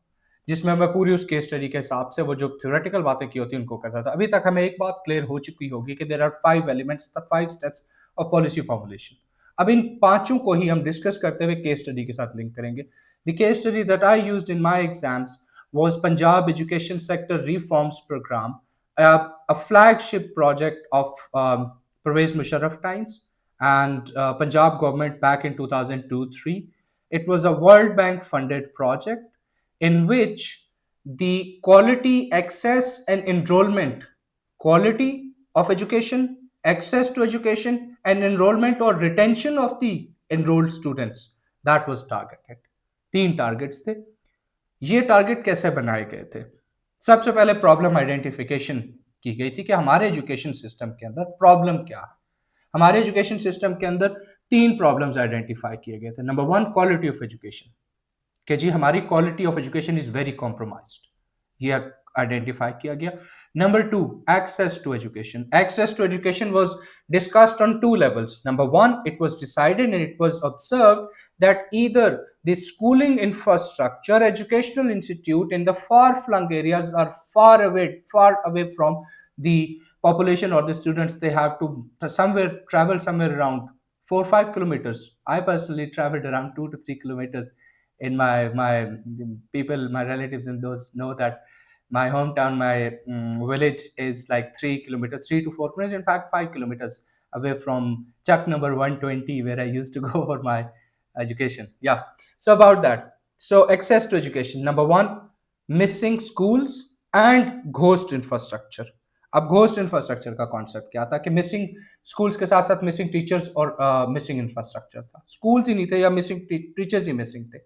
जिसमें मैं पूरी उस केस स्टडी के हिसाब से वो जो थ्योरेटिकल बातें की होती हैं, उनको करता था। अभी तक हमें एक बात क्लियर हो चुकी होगी कि there are 5 elements, the 5 steps of policy formulation. अब इन पाँचों को ही हम डिस्कस करते हुए केस स्टडी के साथ लिंक करेंगे। The case study that I used in my exams was Punjab education sector reforms programme, a flagship project of Pervez Musharraf times and Punjab government back in 2002-3. It was a World Bank funded project in which the quality, access, and enrollment, quality of education, access to education, and enrollment or retention of the enrolled students, that was targeted. 3 targets थे। ये target कैसे बनाए गए थे? सबसे पहले problem identification की गई थी कि हमारे एजुकेशन सिस्टम के अंदर प्रॉब्लम क्या है। हमारे एजुकेशन सिस्टम के अंदर 3 प्रॉब्लम्स आइडेंटिफाई किए गए थे। नंबर 1, क्वालिटी ऑफ एजुकेशन, कि जी हमारी quality of education is very compromised, ये आइडेंटिफाई किया गया। Number 2, access to education. Access to education was discussed on 2 levels. Number 1, it was decided and it was observed that either the schooling infrastructure, educational institute in the far-flung areas are far away from the population or the students. They have to travel somewhere around 4-5 kilometers. I personally traveled around 2 to 3 kilometers. In my people, my relatives in those know that my hometown, my village is like 3 kilometers, 3 to 4 kilometers, in fact 5 kilometers away from Chuck number 120, where I used to go for my education. Yeah. So about that. So access to education. Number 1, missing schools and ghost infrastructure. अब ghost infrastructure का concept क्या था कि missing schools के साथ साथ missing teachers और missing infrastructure था। स्कूल्स ही नहीं थे या मिसिंग टीचर्स ही मिसिंग थे।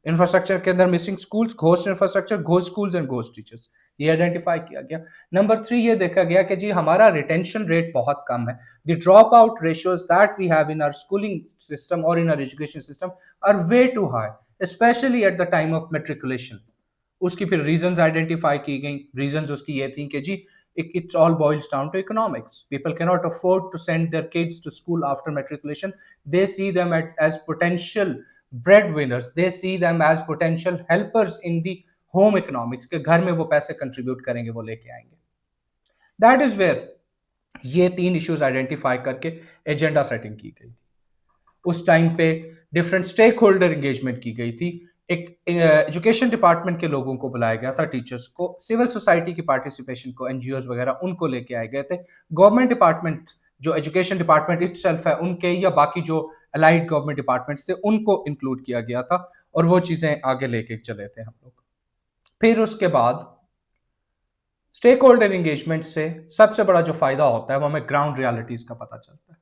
इंफ्रास्ट्रक्चर के अंदर missing schools, ghost infrastructure, ghost schools and ghost teachers, ये आइडेंटिफाई किया गया। नंबर 3, ये देखा गया कि जी हमारा रिटेंशन रेट बहुत कम है। The drop out ratios that we have in our schooling system और in our education system are way too high, especially at the time of matriculation. उसकी फिर रीजंस आइडेंटिफाई की गई। रीजंस उसकी ये थी कि जी it's all boils down to economics. People cannot afford to send their kids to school after matriculation. They see them as potential breadwinners. They see them as potential helpers in the home economics, के घर में वो पैसे contribute करेंगे, वो लेके आएंगे। That is where ये 3 इश्यूज आइडेंटिफाई करके एजेंडा सेटिंग की गई थी। उस टाइम पे डिफरेंट स्टेक होल्डर एंगेजमेंट की गई थी। एक एजुकेशन डिपार्टमेंट के लोगों को बुलाया गया था, टीचर्स को, सिविल सोसाइटी की पार्टिसिपेशन को, एनजीओज वगैरह उनको लेके आए गए थे। गवर्नमेंट डिपार्टमेंट जो एजुकेशन डिपार्टमेंट इटसेल्फ है उनके या बाकी जो अलाइड गवर्नमेंट डिपार्टमेंट्स थे उनको इंक्लूड किया गया था और वो चीजें आगे लेके चले थे हम लोग। फिर उसके बाद स्टेक होल्डर एंगेजमेंट से सबसे बड़ा जो फायदा होता है वो हमें ग्राउंड रियलिटीज का पता चलता है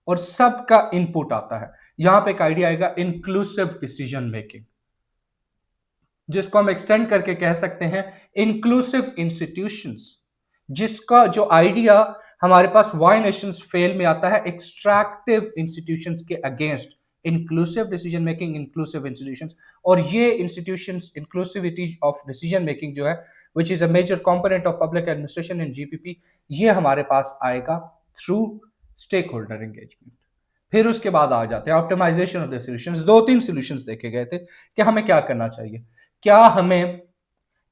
और सबका इनपुट आता है। यहां पे एक आइडिया आएगा, इंक्लूसिव डिसीजन मेकिंग, जिसको हम एक्सटेंड करके कह सकते हैं इंक्लूसिव इंस्टीट्यूशंस, जिसका जो आइडिया हमारे पास वाई नेशंस फेल में आता है एक्सट्रैक्टिव इंस्टीट्यूशंस के against, inclusive decision making, inclusive institutions. और ये institutions, inclusivity of decision making जो है which is a major component of public administration in GPP, ये हमारे पास आएगा थ्रू स्टेक होल्डर एंगेजमेंट। फिर उसके बाद आ जाते हैं optimisation of the solutions. 2-3 solutions देखे गए थे कि हमें क्या करना चाहिए। क्या हमें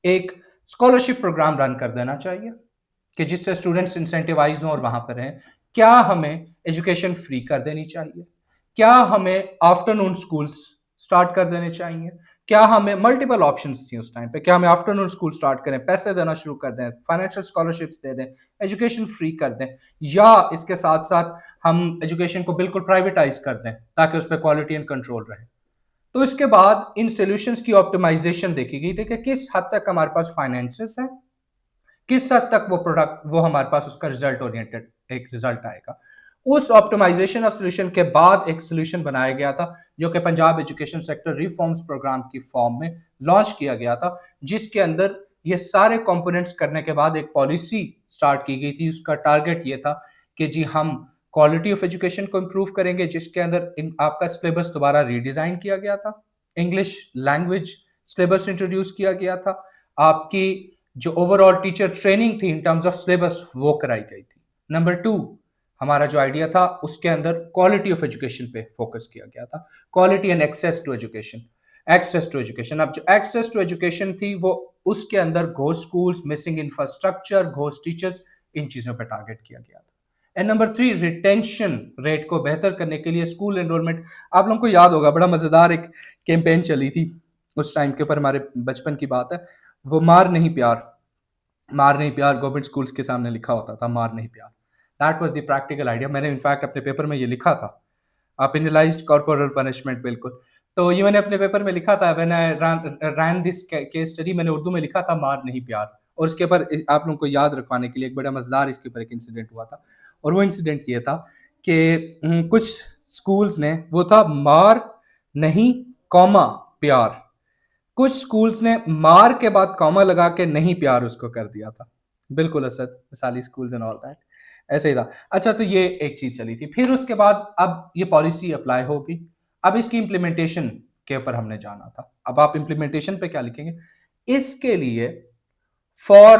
एक स्कॉलरशिप प्रोग्राम रन कर देना चाहिए कि जिससे स्टूडेंट्स इंसेंटिवाइज हों और वहां पर रहें? क्या हमें एजुकेशन फ्री कर देनी चाहिए? क्या हमें आफ्टरनून स्कूल्स स्टार्ट कर देने चाहिए? क्या हमें मल्टीपल ऑप्शंस थी उस टाइम पे, क्या हमें आफ्टरनून स्कूल स्टार्ट करें, पैसे देना शुरू कर दें, फाइनेंशियल स्कॉलरशिप्स दे दें, एजुकेशन फ्री कर दें, या इसके साथ साथ हम एजुकेशन को बिल्कुल प्राइवेटाइज कर दें ताकि उस पर क्वालिटी एंड कंट्रोल रहे? तो इसके बाद इन सॉल्यूशंस की ऑप्टिमाइजेशन देखी गई थी कि किस हद तक हमारे पास फाइनेंसेस है, किस हद तक वो प्रोडक्ट, वो हमारे पास उसका रिजल्ट ओरिएंटेड एक रिजल्ट आएगा। उस ऑप्टिमाइजेशन ऑफ सॉल्यूशन के बाद एक सॉल्यूशन बनाया गया था जो कि Punjab education sector reforms programme की फॉर्म में लॉन्च किया गया था, जिसके अंदर ये सारे कंपोनेंट्स करने के बाद एक पॉलिसी स्टार्ट की गई थी। उसका टारगेट ये था कि जी हम क्वालिटी ऑफ एजुकेशन को इंप्रूव करेंगे, जिसके अंदर आपका सिलेबस दोबारा रीडिजाइन किया गया था, इंग्लिश लैंग्वेज सिलेबस इंट्रोड्यूस किया गया था, आपकी जो ओवरऑल टीचर ट्रेनिंग थी इन टर्म्स ऑफ सिलेबस वो कराई गई थी। नंबर 2, हमारा जो आइडिया था उसके अंदर क्वालिटी ऑफ एजुकेशन पे फोकस किया गया था। Quality and access to education. Access to education, अब जो एक्सेस टू एजुकेशन थी वो उसके अंदर ghost schools, missing infrastructure, ghost teachers, इन चीजों पर टारगेट किया गया था। एंड नंबर 3, रिटेंशन रेट को बेहतर करने के लिए स्कूल एनरोलमेंट। आप लोगों को याद होगा बड़ा मजेदार एक कैंपेन चली थी उस टाइम के ऊपर, हमारे बचपन की बात है। वो मार नहीं प्यार, मार नहीं प्यार गवर्नमेंट स्कूल्स के सामने लिखा होता था, मार नहीं प्यार। That was the practical idea. मैंने इनफैक्ट अपने पेपर में ये लिखा था, पेनलाइज्ड कॉर्पोरल पनिशमेंट, बिल्कुल। तो ये मैंने अपने पेपर में लिखा था, when I ran this case study, मैंने उर्दू में लिखा था मार नहीं प्यार। और उसके ऊपर आप लोगों को याद रखवाने के लिए एक बड़ा मजेदार इसके ऊपर एक इंसिडेंट हुआ था। और वो इंसिडेंट ये था कि कुछ स्कूल्स ने, वो था मार नहीं कॉमा प्यार। कुछ स्कूल्स ने मार के बाद कॉमा लगा के नहीं प्यार उसको कर दिया था। बिल्कुल असद साली स्कूल्स एंड ऑल दैट, ऐसे ही था। अच्छा, तो ये एक चीज चली थी। फिर उसके बाद अब ये पॉलिसी अप्लाई होगी, अब इसकी इंप्लीमेंटेशन के ऊपर हमने जाना था। अब आप इंप्लीमेंटेशन पे क्या लिखेंगे इसके लिए? For,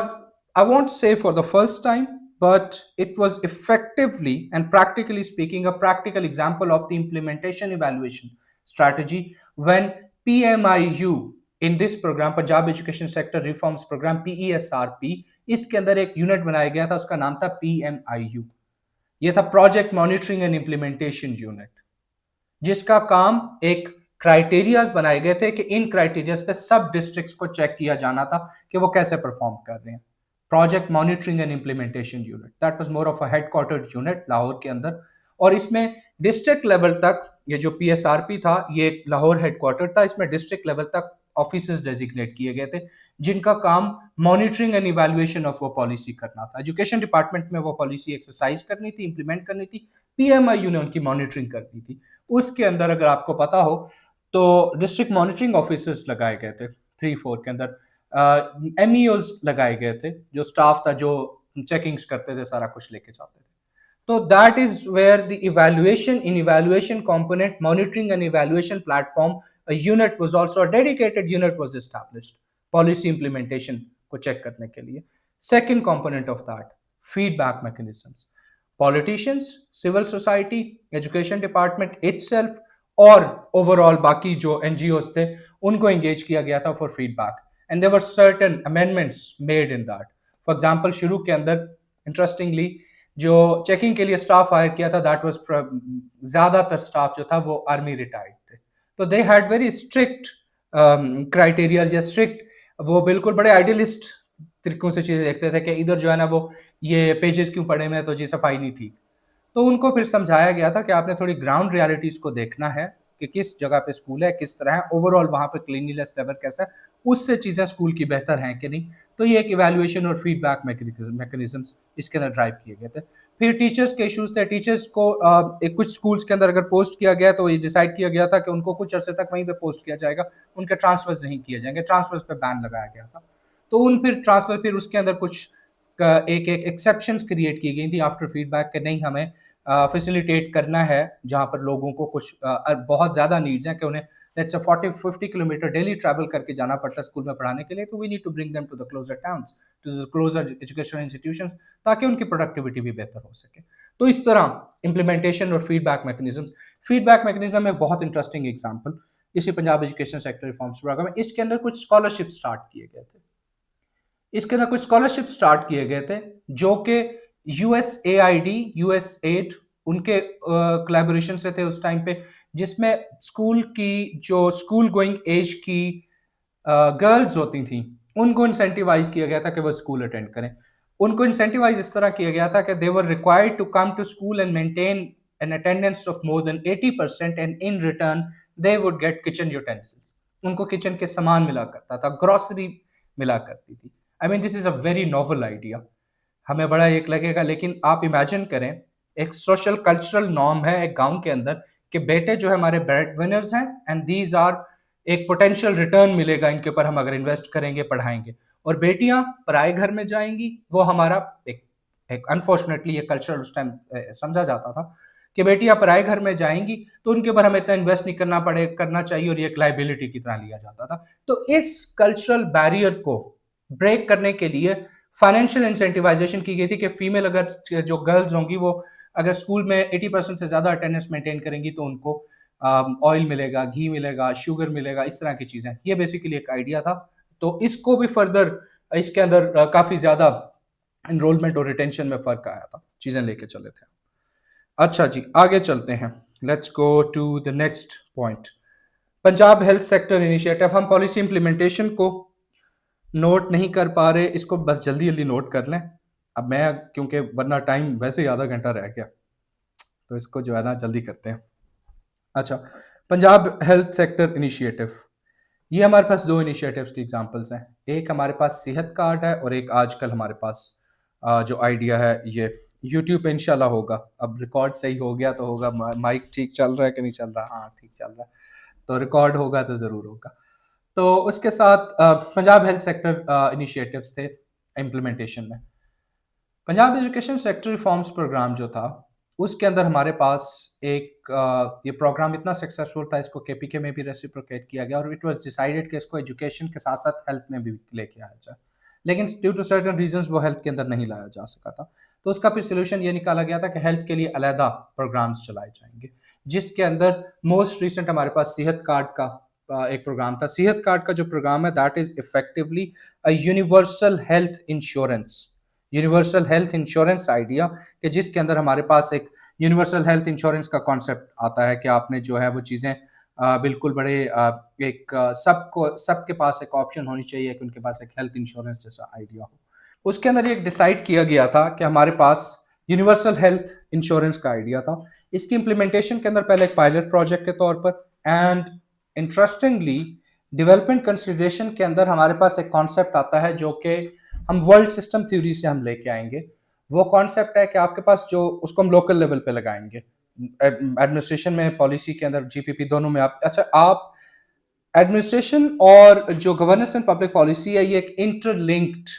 I won't say for the first time, but it was effectively and practically speaking a practical example of the implementation evaluation strategy when PMIU in this program, Punjab Education Sector Reforms Program, PESRP, इसके अंदर एक unit बनाया गया था, उसका नाम था PMIU। ये था project monitoring and implementation unit, जिसका काम एक क्राइटेरियाज बनाए गए थे कि इन क्राइटेरियाज पे सब डिस्ट्रिक्ट्स को चेक किया जाना था कि वो कैसे परफॉर्म कर रहे हैं। Project monitoring and implementation unit, that was more of a headquartered unit Lahore के अंदर। और इसमें डिस्ट्रिक्ट लेवल तक, ये जो पीएसआरपी था ये लाहौर हेडक्वार्टर था, इसमें डिस्ट्रिक्ट लेवल तक ऑफिसर्स डेजिग्नेट किए गए थे जिनका काम मॉनिटरिंग एंड इवैल्यूएशन ऑफ वो पॉलिसी करना था। एजुकेशन डिपार्टमेंट में वो पॉलिसी एक्सरसाइज करनी थी, इंप्लीमेंट करनी थी, पीएमआईयू ने उनकी मॉनिटरिंग करनी थी। उसके अंदर अगर आपको पता हो तो डिस्ट्रिक्ट मॉनिटरिंग ऑफिसर्स लगाए गए थे 3-4 के अंदर, एमईओज लगाए गए थे, जो स्टाफ था जो चेकिंग्स करते थे, सारा कुछ लेके जाते थे। तो that is where the evaluation, in evaluation component, monitoring and evaluation platform, a unit was also, a dedicated unit was established policy implementation को चेक करने के लिए। second component of that, feedback mechanisms, politicians, civil society, education department itself और overall बाकी जो NGOs थे उनको engage किया गया था for feedback, and there were certain amendments made in that. For example, शुरू के अंदर इंटरेस्टिंगली जो चेकिंग के लिए स्टाफ हायर किया था, दैट वाज ज्यादातर स्टाफ जो था वो आर्मी रिटायर्ड थे। तो they had very strict criterias या स्ट्रिक्ट, वो बिल्कुल बड़े आइडियलिस्ट तरीकों से चीजें देखते थे कि इधर जो है ना वो ये पेजेस क्यों पड़े हुए, तो जी सफाई नहीं ठीक। तो उनको फिर समझाया गया था कि आपने थोड़ी ग्राउंड रियलिटीज को देखना है कि किस जगह पे स्कूल है, किस तरह है, ओवरऑल वहां पे क्लीनलीनेस लेवल कैसा है, उससे चीजें स्कूल की बेहतर हैं कि नहीं। तो ये एक इवैल्यूएशन और फीडबैक मैकेनिज्म्स इसके अंदर ड्राइव किए गए थे। फिर टीचर्स के इश्यूज थे। टीचर्स को एक कुछ स्कूल्स के अंदर अगर पोस्ट किया गया तो ये डिसाइड किया गया था कि उनको कुछ अरसे तक वहीं पे पोस्ट किया जाएगा, उनके ट्रांसफर्स नहीं किए जाएंगे, ट्रांसफर्स पे बैन लगाया गया था। तो उन फिर ट्रांसफर, फिर उसके अंदर कुछ एक एक एक्सेप्शंस क्रिएट की गई थी आफ्टर फीडबैक के नहीं हमें फैसिलिटेट करना है जहाँ पर लोगों को कुछ बहुत ज़्यादा नीड्स हैं कि उन्हें let's say 40-50 kilometre daily travel करके जाना पड़ता है स्कूल में पढ़ाने के लिए, तो we need to bring them to the closer towns, to the closer educational institutions, ताकि उनकी प्रोडक्टिविटी भी बेहतर हो सके। तो इस तरह इम्प्लीमेंटेशन और फीडबैक मैकेनिज्म एक बहुत इंटरेस्टिंग एग्जाम्पल इसी Punjab education sector reforms programme में, इसके अंदर कुछ स्कॉलरशिप स्टार्ट किए गए थे। इसके अंदर कुछ स्कॉलरशिप स्टार्ट किए गए थे जो कि यूएसएआईडी, यूएसएड उनके कोलैबोरेशन से थे उस टाइम पे, जिसमें स्कूल की जो स्कूल गोइंग एज की गर्ल्स होती थी उनको इंसेंटिवाइज किया गया था कि वो स्कूल अटेंड करें। उनको इंसेंटिवाइज इस तरह किया गया था कि they were required to come to school and maintain an attendance of more than 80% and in return they would get kitchen utensils. उनको किचन के सामान मिला करता था, ग्रोसरी मिला करती थी। I mean this is a very novel idea, हमें बड़ा एक लगेगा, लेकिन आप इमेजिन करें एक सोशल कल्चरल नॉर्म है एक गांव के अंदर कि बेटे जो है हमारे ब्रेड विनर्स हैं एंड दीज आर, एक पोटेंशियल रिटर्न मिलेगा इनके ऊपर हम अगर इन्वेस्ट करेंगे, पढ़ाएंगे, और बेटियां पराए घर में जाएंगी। वो हमारा एक अनफॉर्चुनेटली ये कल्चरल उस टाइम समझा जाता था कि बेटियां पराए घर में जाएंगी तो उनके ऊपर हमें इतना इन्वेस्ट नहीं करना चाहिए, और ये एक लाइबिलिटी की तरह लिया जाता था। तो इस कल्चरल बैरियर को ब्रेक करने के लिए फाइनेंशियल इंसेंटिवाइजेशन की गई थी कि फीमेल अगर जो गर्ल्स होंगी वो अगर स्कूल में 80% से ज़्यादा अटेंडेंस मेंटेन करेंगी तो उनको ऑयल मिलेगा, घी मिलेगा, शुगर मिलेगा, इस तरह की चीज़ें। ये बेसिकली एक आइडिया था। तो इसको भी फर्दर इसके अंदर काफ़ी ज़्यादा एनरोलमेंट और रिटेंशन में फ़र्क आया था, चीज़ें लेके चले थे। अच्छा जी, आगे चलते हैं। Let's go to the next point. Punjab health sector initiative, हम पॉलिसी इंप्लीमेंटेशन को नोट नहीं कर पा रहे, इसको बस जल्दी-जल्दी नोट कर लें। अब मैं क्योंकि वरना टाइम वैसे ही आधा घंटा रह गया, तो इसको जो है ना जल्दी करते हैं। अच्छा, पंजाब हेल्थ सेक्टर इनिशिएटिव, ये हमारे पास 2 इनिशिएटिव्स की एग्ज़ाम्पल्स हैं। एक हमारे पास सेहत कार्ड है और एक आजकल हमारे पास जो आइडिया है ये यूट्यूब पे इंशाल्लाह होगा। अब रिकॉर्ड सही हो गया तो होगा, माइक ठीक चल रहा है कि नहीं चल रहा? हाँ, ठीक चल रहा है। तो रिकॉर्ड होगा तो ज़रूर होगा। तो उसके साथ पंजाब हेल्थ सेक्टर इनिशिएटिव्स थे इम्प्लीमेंटेशन में। Punjab education sector reforms programme जो था, उसके अंदर हमारे पास एक ये प्रोग्राम इतना सक्सेसफुल था, इसको केपीके में भी रेसिप्रोकेट किया गया और इट वाज डिसाइडेड कि इसको एजुकेशन के साथ-साथ हेल्थ में भी लेके आया जाए। लेकिन ड्यू टू सर्टेन रीजंस वो हेल्थ के अंदर नहीं लाया जा सका था। तो उसका फिर सॉल्यूशन ये निकाला गया था कि हेल्थ के लिए अलहदा प्रोग्राम्स चलाए जाएँगे, जिसके अंदर मोस्ट रिसेंट हमारे पास सेहत कार्ड का एक प्रोग्राम था। सेहत कार्ड का जो प्रोग्राम है that is effectively a universal health insurance idea, कि जिसके अंदर हमारे पास एक यूनिवर्सल हेल्थ इंश्योरेंस का कॉन्सेप्ट आता है कि आपने जो है वो चीज़ें बिल्कुल बड़े एक सबको सबके पास एक ऑप्शन होनी चाहिए कि उनके पास एक हेल्थ इंश्योरेंस जैसा आइडिया हो। उसके अंदर ये डिसाइड किया गया था कि हमारे पास यूनिवर्सल हेल्थ इंश्योरेंस का आइडिया था। इसकी इम्प्लीमेंटेशन के अंदर पहले एक पायलट प्रोजेक्ट के तौर पर एंड इंटरेस्टिंगली डेवलपमेंट कंसिडरेशन के अंदर हमारे पास एक कॉन्सेप्ट आता है जो कि हम वर्ल्ड सिस्टम थ्योरी से हम लेके आएंगे। वो कॉन्सेप्ट है कि आपके पास जो उसको हम लोकल लेवल पे लगाएंगे, एडमिनिस्ट्रेशन में, पॉलिसी के अंदर, जीपीपी दोनों में। आप अच्छा, आप एडमिनिस्ट्रेशन और जो गवर्नेंस एंड पब्लिक पॉलिसी है ये एक इंटरलिंक्ड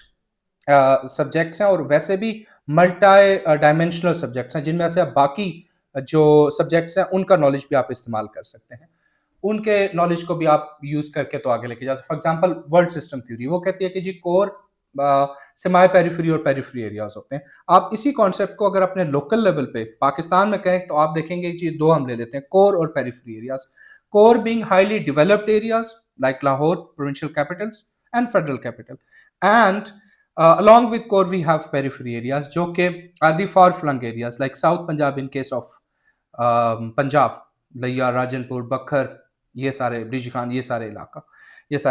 सब्जेक्ट्स हैं और वैसे भी मल्टी डायमेंशनल सब्जेक्ट्स हैं, जिनमें से आप बाकी जो सब्जेक्ट्स हैं उनका नॉलेज भी आप इस्तेमाल कर सकते हैं। उनके नॉलेज को भी आप यूज करके तो आगे लेके जा सकते। For example world system theory वो कहती है कि जी कोर, सेमी पेरिफेरी और पेरिफेरी एरियाज होते हैं। आप इसी कॉन्सेप्ट को अगर अपने लोकल लेवल पे पाकिस्तान में करें तो आप देखेंगे जी दो हम ले लेते हैं, कोर और periphery areas. Core being highly developed areas like Lahore provincial Capitals and federal capital, and along with core we have periphery areas जो कि are the far flung areas like South Punjab in case of Punjab, लिया, राजनपुर, बखर, ये सारे bridge Khan, ये सारे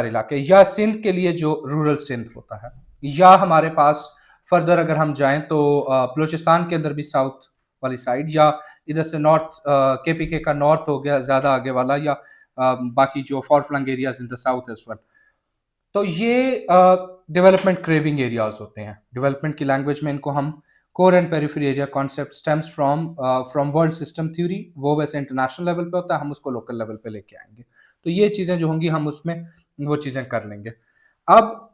इलाके, या सिंध के लिए जो रूरल सिंध होता है, या हमारे पास फर्दर अगर हम जाएं तो बलूचिस्तान के अंदर भी साउथ वाली साइड, या इधर से नॉर्थ केपीके का नॉर्थ हो गया ज़्यादा आगे वाला, या बाकी जो far flung areas in the south as well. तो ये डेवलपमेंट क्रेविंग एरियाज होते हैं। डेवलपमेंट की लैंग्वेज में इनको हम core and periphery area concept stems from world system theory. वो वैसे इंटरनेशनल लेवल पे होता है, हम उसको लोकल लेवल पे लेके आएंगे। तो ये चीज़ें जो होंगी हम उसमें वो चीज़ें कर लेंगे। अब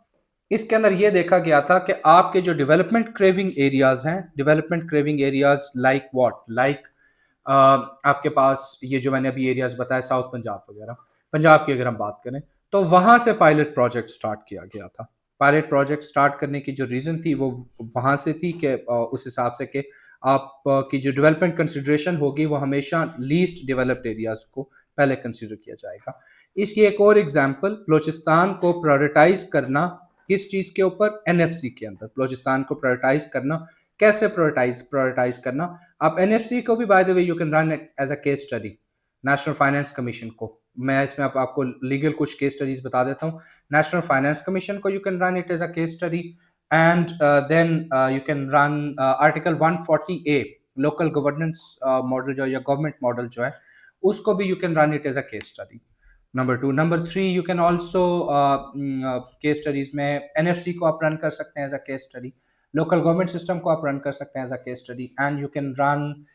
इसके अंदर ये देखा गया था कि आपके जो डेवलपमेंट क्रेविंग एरियाज हैं, development craving areas like what, like आपके पास ये जो मैंने अभी एरियाज बताया साउथ पंजाब वगैरह, पंजाब की अगर हम बात करें तो वहां से पायलट प्रोजेक्ट स्टार्ट किया गया था। पायलट प्रोजेक्ट स्टार्ट करने की जो रीजन थी वो वहां से थी कि उस हिसाब से कि आप की जो डेवलपमेंट कंसिडरेशन होगी वो हमेशा लीस्ट डेवलप्ड एरियाज को पहले कंसिडर किया जाएगा। इसकी एक और एग्जांपल, बलूचिस्तान को प्रायोरिटाइज करना किस चीज के ऊपर, एनएफसी के अंदर बलूचिस्तान को प्रायोरिटाइज करना। कैसे प्रायोरिटाइज करना, आप एनएफसी को भी by the way you can run as a case study. National finance commission को मैं इसमें आपको लीगल कुछ केस स्टडीज बता देता हूँ। नेशनल फाइनेंस कमीशन को you can run it as a case study, and then you can run article 140A local governance model जो या गवर्नमेंट मॉडल जो है उसको भी you can run it as a case study. Number 2, number 3, you can also case studies में NFC को आप run कर सकते हैं as a case study, local government system को आप रन कर सकते हैं as a case study, and you can run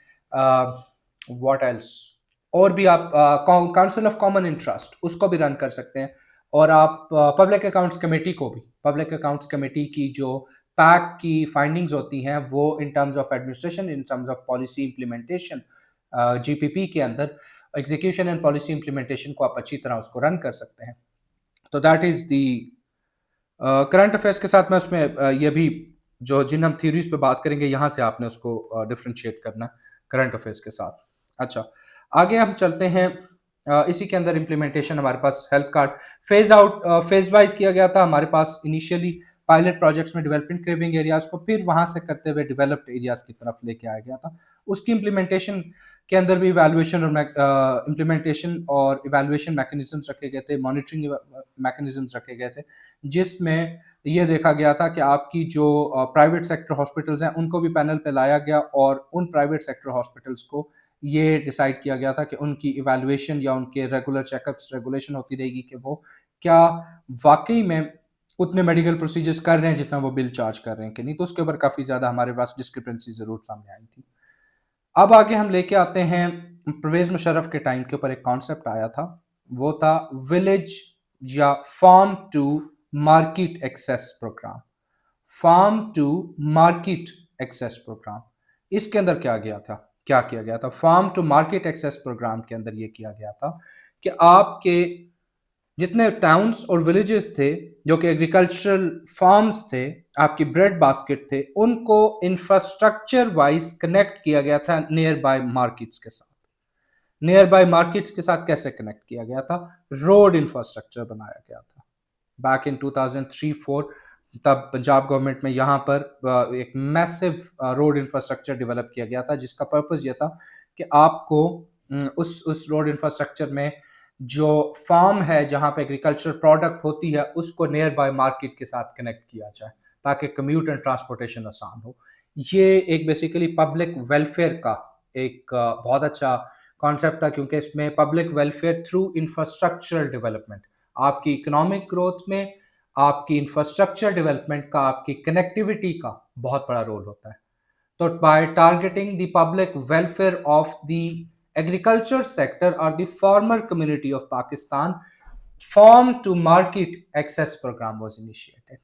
what else, और भी आप काउंसिल ऑफ कॉमन इंटरेस्ट उसको भी रन कर सकते हैं। और आप पब्लिक अकाउंट्स कमेटी को भी, पब्लिक अकाउंट्स कमेटी की जो पैक की फाइंडिंग्स होती हैं वो इन terms of administration, in terms of policy implementation, GPP के अंदर एग्जीक्यूशन एंड पॉलिसी इंप्लीमेंटेशन को आप अच्छी तरह उसको रन कर सकते हैं। तो that is the current affairs के साथ मैं उसमें ये भी जो जिन हम थ्योरीज पे बात करेंगे यहाँ से आपने उसको डिफरेंशिएट करना है करंट अफेयर्स के साथ। अच्छा, आगे हम चलते हैं। इसी के अंदर इम्प्लीमेंटेशन हमारे पास हेल्थ कार्ड फेज वाइज किया गया था। हमारे पास इनिशियली पायलट प्रोजेक्ट्स में डेवलपमेंट क्रेविंग एरियाज को फिर वहां से करते हुए डेवलप्ड एरियाज की तरफ लेके आया गया था। उसकी इम्प्लीमेंटेशन के अंदर भी इवैल्यूएशन और इम्प्लीमेंटेशन और इवैल्यूएशन मैकेनिज्म्स रखे गए थे, मॉनिटरिंग मैकेनिज्म्स रखे गए थे, जिसमें ये देखा गया था कि आपकी जो प्राइवेट सेक्टर हॉस्पिटल्स हैं उनको भी पैनल पे लाया गया और उन प्राइवेट सेक्टर हॉस्पिटल्स को ये डिसाइड किया गया था कि उनकी इवैल्यूएशन या उनके रेगुलर चेकअप्स रेगुलेशन होती रहेगी कि वो क्या वाकई में उतने मेडिकल प्रोसीजर्स कर रहे हैं जितना वो बिल चार्ज कर रहे हैं कि नहीं। तो उसके ऊपर काफ़ी ज़्यादा हमारे पास डिस्क्रिपेंसी ज़रूर सामने आई थी। अब आगे हम लेके आते हैं परवेज मुशर्रफ के टाइम के ऊपर एक कॉन्सेप्ट आया था, वो था विलेज या farm to market access program. Farm to market access program, इसके अंदर क्या किया गया था farm to market access program के अंदर ये किया गया था कि आपके जितने टाउन्स और विलेजेस थे जो कि एग्रीकल्चरल फार्म्स थे, आपकी ब्रेड बास्केट थे, उनको इंफ्रास्ट्रक्चर वाइज कनेक्ट किया गया था नियर बाय मार्केट्स के साथ। नियर बाय मार्केट्स के साथ कैसे कनेक्ट किया गया था? रोड इंफ्रास्ट्रक्चर बनाया गया था बैक इन 2003-4। तब पंजाब गवर्नमेंट में यहाँ पर एक मैसिव रोड इंफ्रास्ट्रक्चर डेवलप किया गया था, जिसका पर्पस ये था कि आपको उस रोड इंफ्रास्ट्रक्चर में जो फार्म है जहाँ पे एग्रीकल्चर प्रोडक्ट होती है उसको नियर बाय मार्केट के साथ कनेक्ट किया जाए ताकि कम्यूट एंड ट्रांसपोर्टेशन आसान हो। ये एक बेसिकली पब्लिक वेलफेयर का एक बहुत अच्छा कॉन्सेप्ट था, क्योंकि इसमें public welfare through infrastructural development, आपकी इकोनॉमिक ग्रोथ में, आपकी इंफ्रास्ट्रक्चर डेवलपमेंट का, आपकी कनेक्टिविटी का बहुत बड़ा रोल होता है। तो by targeting the public welfare of the agriculture sector और the farmer community of Pakistan, farm to market access programme was initiated.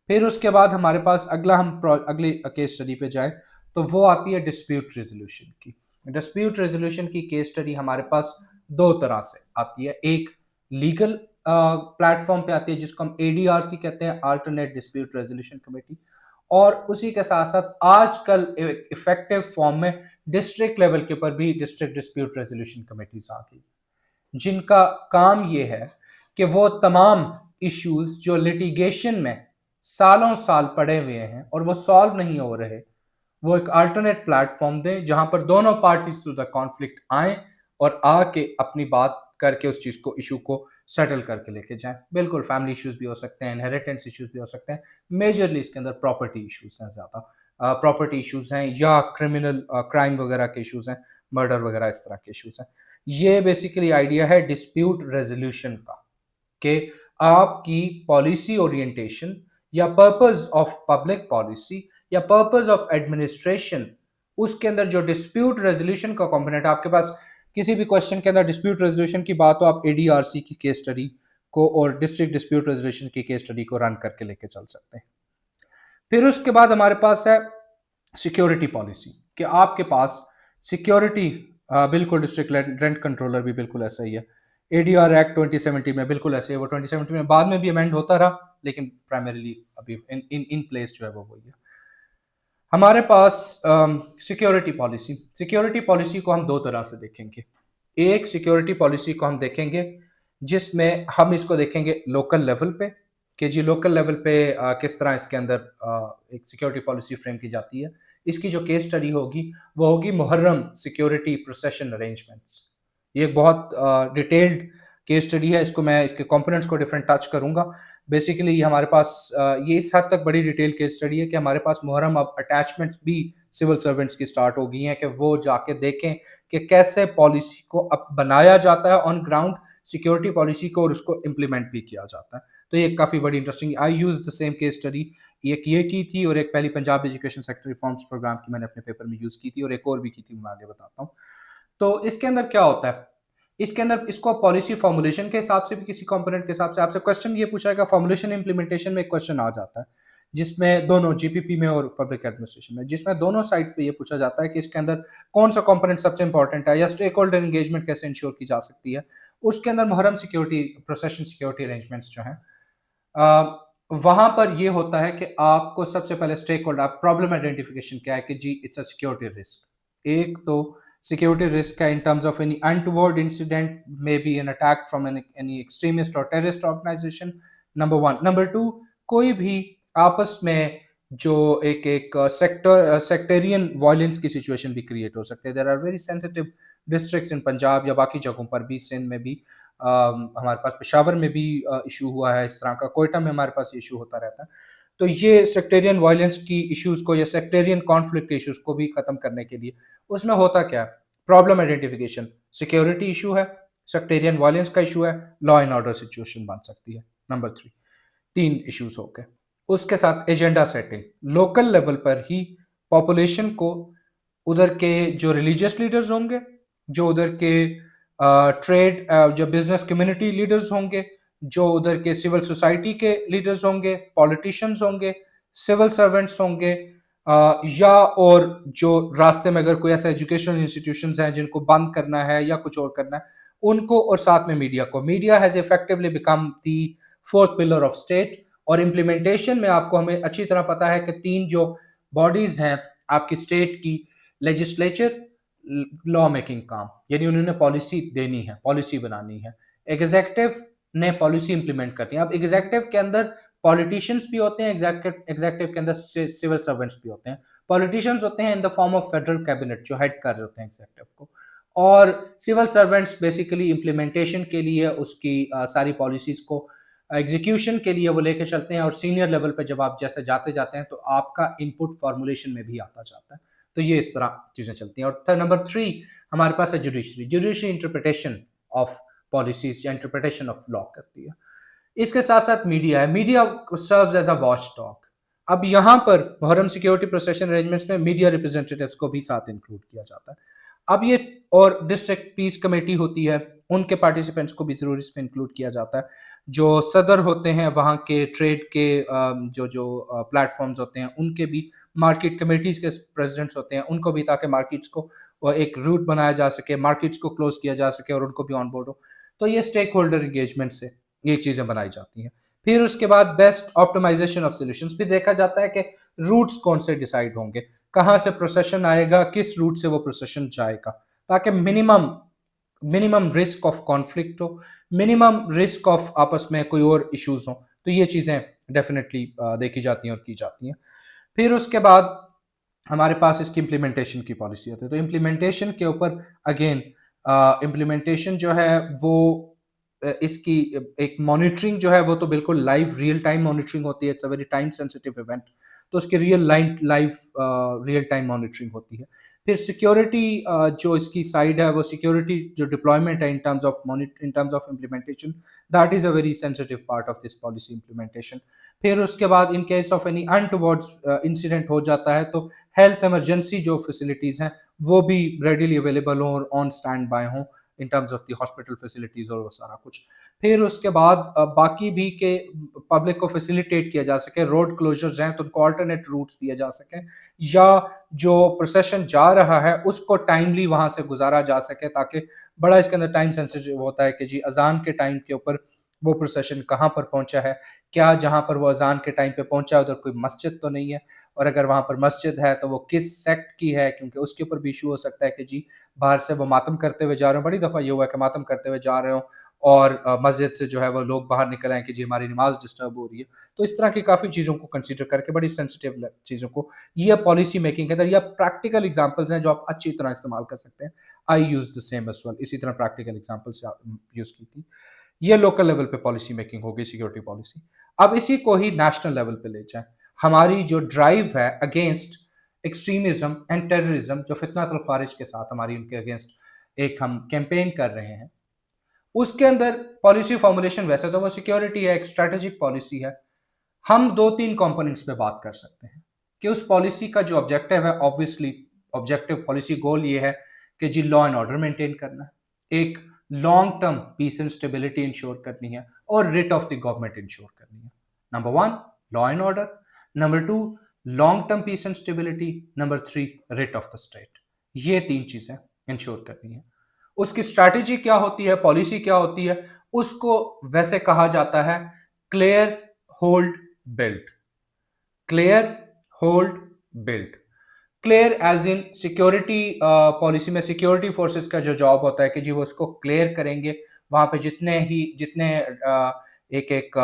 फिर उसके बाद हमारे पास अगली केस स्टडी पे जाए तो वो आती है डिस्प्यूट रेजोल्यूशन की। डिस्प्यूट रेजोल्यूशन की केस स्टडी हमारे पास दो तरह से आती है। एक लीगल प्लेटफॉर्म पे आती है जिसको हम एडीआरसी कहते हैं, अल्टरनेट डिस्प्यूट रेजोल्यूशन कमेटी, और उसी के साथ साथ आजकल इफेक्टिव फॉर्म में डिस्ट्रिक्ट लेवल के ऊपर भी डिस्ट्रिक्ट डिस्प्यूट रेजोल्यूशन कमेटीज आ गई, जिनका काम ये है कि वो तमाम इश्यूज जो लिटिगेशन में सालों साल पड़े हुए हैं और वो सॉल्व नहीं हो रहे, वो एक अल्टरनेट प्लेटफॉर्म दें जहां पर दोनों पार्टीज टू द कॉन्फ्लिक्ट आए और आके अपनी बात करके उस चीज को इशू को सेटल करके लेके जाएं। बिल्कुल फैमिली इश्यूज भी हो सकते हैं, इनहेरिटेंस इश्यूज भी हो सकते हैं, मेजरली इसके अंदर प्रॉपर्टी इश्यूज हैं, ज्यादा प्रॉपर्टी इश्यूज हैं या क्रिमिनल क्राइम वगैरह के इश्यूज हैं, मर्डर वगैरह इस तरह के इश्यूज हैं। ये बेसिकली आइडिया है डिस्प्यूट रेजोल्यूशन का कि आपकी पॉलिसी ओरिएंटेशन या पर्पस ऑफ पब्लिक पॉलिसी या पर्पस ऑफ एडमिनिस्ट्रेशन, उसके अंदर जो डिस्प्यूट रेजोल्यूशन का कंपोनेंट, आपके पास किसी भी क्वेश्चन के अंदर डिस्प्यूट रेजोल्यूशन की बात हो, आप एडीआरसी की केस स्टडी को और डिस्ट्रिक्ट डिस्प्यूट रेजोल्यूशन की केस स्टडी को रन करके लेके चल सकते हैं। फिर उसके बाद हमारे पास है सिक्योरिटी पॉलिसी कि आपके पास सिक्योरिटी, बिल्कुल डिस्ट्रिक्ट रेंट कंट्रोलर भी बिल्कुल ऐसा ही है। एडीआर एक्ट 2070 में बिल्कुल ऐसे है, वो 2070 में बाद में भी अमेंड होता रहा, लेकिन प्राइमरीली अभी इन प्लेस जो है वो वही है। हमारे पास सिक्योरिटी पॉलिसी को हम दो तरह से देखेंगे। एक सिक्योरिटी पॉलिसी को हम देखेंगे जिसमें हम इसको देखेंगे लोकल लेवल पे कि जी लोकल लेवल पे किस तरह इसके अंदर एक सिक्योरिटी पॉलिसी फ्रेम की जाती है। इसकी जो केस स्टडी होगी वो होगी मुहर्रम सिक्योरिटी प्रोसेशन अरेंजमेंट्स। ये एक बहुत डिटेल्ड केस स्टडी है, इसको मैं इसके कंपोनेंट्स को डिफरेंट टच करूंगा। बेसिकली ये हमारे पास ये इस हद तक बड़ी डिटेल केस स्टडी है कि हमारे पास मुहर्रम अब अटैचमेंट्स भी सिविल सर्वेंट्स की स्टार्ट हो गई हैं कि वो जाके देखें कि कैसे पॉलिसी को अब बनाया जाता है ऑन ग्राउंड, सिक्योरिटी पॉलिसी को, और उसको इम्प्लीमेंट भी किया जाता है। तो ये काफ़ी बड़ी interesting, I use the same case study, एक ये की थी और एक पहली Punjab education sector reforms programme की मैंने अपने पेपर में यूज की थी, और एक और भी की थी, मैं आगे बताता हूँ। तो इसके अंदर क्या होता है, इसके अंदर इसको पॉलिसी फॉर्मुलेशन के हिसाब से भी किसी कंपोनेंट के हिसाब से आपसे क्वेश्चन ये पूछा जाएगा। फॉर्मुलेशन इम्प्लीमेंटेशन में एक क्वेश्चन आ जाता है जिसमें दोनों जीपीपी में और पब्लिक एडमिनिस्ट्रेशन में, जिसमें दोनों साइड्स पे ये पूछा जाता है कि इसके अंदर कौन सा कंपोनेंट सबसे इंपॉर्टेंट है या स्टेक होल्डर एंगेजमेंट कैसे इंश्योर की जा सकती है। उसके अंदर Muharram security procession security arrangements जो हैं वहां पर ये होता है कि आपको सबसे पहले स्टेक होल्डर, आप प्रॉब्लम आइडेंटिफिकेशन क्या है कि जी इट्स अ सिक्योरिटी रिस्क। एक तो सिक्योरिटी रिस्क है in terms of any untoward incident, may be an attack from any extremist और terrorist organisation, number one. Number two, कोई भी आपस में जो एक एक सेक्टेरियन वायलेंस की सिचुएशन भी क्रिएट हो सकते हैं। There are very sensitive districts in Punjab या बाकी जगहों पर भी, सिंध में भी, हमारे पास पेशावर में भी इशू हुआ है इस तरह का, कोयटा में हमारे पास इशू होता रहता है। तो ये सेक्टेरियन वायलेंस की इश्यूज को या सेक्टेरियन कॉन्फ्लिक्ट इश्यूज को भी खत्म करने के लिए उसमें होता क्या है, प्रॉब्लम आइडेंटिफिकेशन, सिक्योरिटी इशू है, सेक्टेरियन वायलेंस का इशू है, लॉ एंड ऑर्डर सिचुएशन बन सकती है। नंबर थ्री, तीन इश्यूज हो गए। उसके साथ एजेंडा सेटिंग, लोकल लेवल पर ही पॉपुलेशन को, उधर के जो रिलीजियस लीडर्स होंगे, जो उधर के ट्रेड जो बिजनेस कम्युनिटी लीडर्स होंगे, जो उधर के सिविल सोसाइटी के लीडर्स होंगे, पॉलिटिशियंस होंगे, सिविल सर्वेंट्स होंगे, या और जो रास्ते में अगर कोई ऐसा एजुकेशनल इंस्टीट्यूशंस हैं जिनको बंद करना है या कुछ और करना है, उनको, और साथ में मीडिया को। Media has effectively become the fourth pillar of state. और इम्प्लीमेंटेशन में आपको, हमें अच्छी तरह पता है कि तीन जो बॉडीज हैं आपकी स्टेट की, लेजिस्लेचर, लॉ मेकिंग काम, यानी उन्होंने पॉलिसी देनी है, पॉलिसी बनानी है। एग्जीक्यूटिव ने पॉलिसी इंप्लीमेंट करनी है। अब एग्जीक्यूटिव के अंदर पॉलिटिशियंस भी होते हैं, एग्जीक्यूटिव के अंदर सिविल सर्वेंट्स भी होते हैं। पॉलिटिशियंस होते हैं in the form of federal cabinet, जो हेड कर रहे होते हैं एग्जीक्यूटिव को, और सिविल सर्वेंट्स बेसिकली इंप्लीमेंटेशन के लिए उसकी सारी पॉलिसीज को एग्जीक्यूशन के लिए वो लेके चलते हैं। और सीनियर लेवल पे जब आप जैसे जाते जाते हैं तो आपका इनपुट फॉर्मुलेशन में भी आता जाता है। तो ये इस तरह चीजें चलती हैं। और नंबर थ्री हमारे पास है judiciary. Judiciary interpretation of policies या इंटरप्रिटेशन ऑफ लॉ करती है। इसके साथ साथ मीडिया है। Media serves as a watchdog. अब यहाँ पर मुहर्रम सिक्योरिटी प्रोसेशन अरेंजमेंट्स में मीडिया रिप्रेजेंटेटिव्स को भी साथ इंक्लूड किया जाता है। अब ये, और डिस्ट्रिक्ट पीस कमेटी होती है, उनके पार्टिसिपेंट्स को भी जरूर इसमें इंक्लूड किया जाता है। जो सदर होते हैं वहाँ के ट्रेड के, जो जो प्लेटफॉर्म्स होते हैं उनके भी, मार्केट कमेटीज के प्रेसिडेंट्स होते हैं उनको भी, ताकि मार्केट्स को एक रूट बनाया जा सके, मार्केट्स को क्लोज किया जा सके और उनको भी ऑन बोर्ड हो। तो ये स्टेक होल्डर इंगेजमेंट से ये चीजें बनाई जाती हैं। फिर उसके बाद बेस्ट ऑप्टिमाइजेशन ऑफ सॉल्यूशंस भी देखा जाता है कि रूट्स कौन से डिसाइड होंगे, कहाँ से प्रोसेशन आएगा, किस रूट से वो प्रोसेशन जाएगा, ताकि minimum minimum risk of conflict हो, मिनिमम रिस्क ऑफ आपस में कोई और इश्यूज हो। तो ये चीजें डेफिनेटली देखी जाती हैं और की जाती हैं। फिर उसके बाद हमारे पास इसकी इम्प्लीमेंटेशन की पॉलिसी होती है। तो इम्प्लीमेंटेशन के ऊपर अगेन, इम्प्लीमेंटेशन जो है वो इसकी एक मॉनिटरिंग जो है वो तो बिल्कुल लाइव रियल टाइम मॉनिटरिंग होती है। It's a very time sensitive event, तो उसकी लाइव रियल टाइम मॉनिटरिंग होती है। फिर सिक्योरिटी, जो इसकी साइड है वो सिक्योरिटी जो डिप्लॉयमेंट है in terms of implementation, that is a very sensitive part of this policy implementation. फिर उसके बाद in case of any untowards incident हो जाता है तो हेल्थ इमरजेंसी जो फैसिलिटीज हैं वो भी रेडिली अवेलेबल हों और ऑन स्टैंड बाय हों इन terms of the hospital facilities और वो सारा कुछ। फिर उसके बाद बाकी भी के पब्लिक को फैसिलिटेट किया जा सके, रोड क्लोजर्स हैं तो उनको अल्टरनेट रूट्स दिए जा सकें, या जो प्रोसेशन जा रहा है उसको टाइमली वहां से गुजारा जा सके, ताकि बड़ा इसके अंदर टाइम सेंसिटिव होता है कि जी अजान के टाइम के ऊपर वो प्रोसेशन कहाँ पर पहुंचा है, क्या जहां पर वो अजान के टाइम पे पहुंचा है उधर कोई मस्जिद तो नहीं है, और अगर वहां पर मस्जिद है तो वो किस सेक्ट की है, क्योंकि उसके ऊपर भी इशू हो सकता है कि जी बाहर से वो मातम करते हुए जा रहे हो। बड़ी दफ़ा ये हुआ है कि मातम करते हुए जा रहे हो और मस्जिद से जो है वो लोग बाहर निकल आए कि जी हमारी नमाज डिस्टर्ब हो रही है। तो इस तरह की काफ़ी चीज़ों को कंसिडर करके, बड़ी सेंसिटिव चीज़ों को, ये पॉलिसी मेकिंग के अंदर, या प्रैक्टिकल एग्जांपल्स हैं जो आप अच्छी तरह इस्तेमाल कर सकते हैं। I use the same as well, इसी तरह प्रैक्टिकल एग्जांपल्स यूज की थी। ये लोकल लेवल पे पॉलिसी मेकिंग होगी, सिक्योरिटी पॉलिसी। अब इसी को ही नेशनल लेवल पे ले जाएं। हमारी जो ड्राइव है अगेंस्ट एक्सट्रीमिज्म एंड टेररिज्म, जो फितनतुल खारिज के साथ हमारी उनके अगेंस्ट एक हम कैंपेन कर रहे हैं, उसके अंदर पॉलिसी फॉर्मुलेशन, वैसे तो वो सिक्योरिटी है, एक स्ट्रेटेजिक पॉलिसी है। हम दो तीन कंपोनेंट्स पे बात कर सकते हैं कि उस पॉलिसी का जो ऑब्जेक्टिव है, ऑब्वियसली ऑब्जेक्टिव पॉलिसी गोल ये है कि जी लॉ एंड ऑर्डर मेंटेन करना है, एक long term peace and stability ensure करनी है, और writ of the government ensure करनी है। Number one, law and order. Number two, long term peace and stability. Number three, writ of the state. ये तीन चीजें इंश्योर करनी है। उसकी स्ट्रैटेजी क्या होती है, पॉलिसी क्या होती है, उसको वैसे कहा जाता है clear, hold, build. Clear, hold, build. Clear as in security policy में सिक्योरिटी फोर्सेस का जो जॉब होता है कि जी वो उसको क्लियर करेंगे, वहां पे जितने एक एक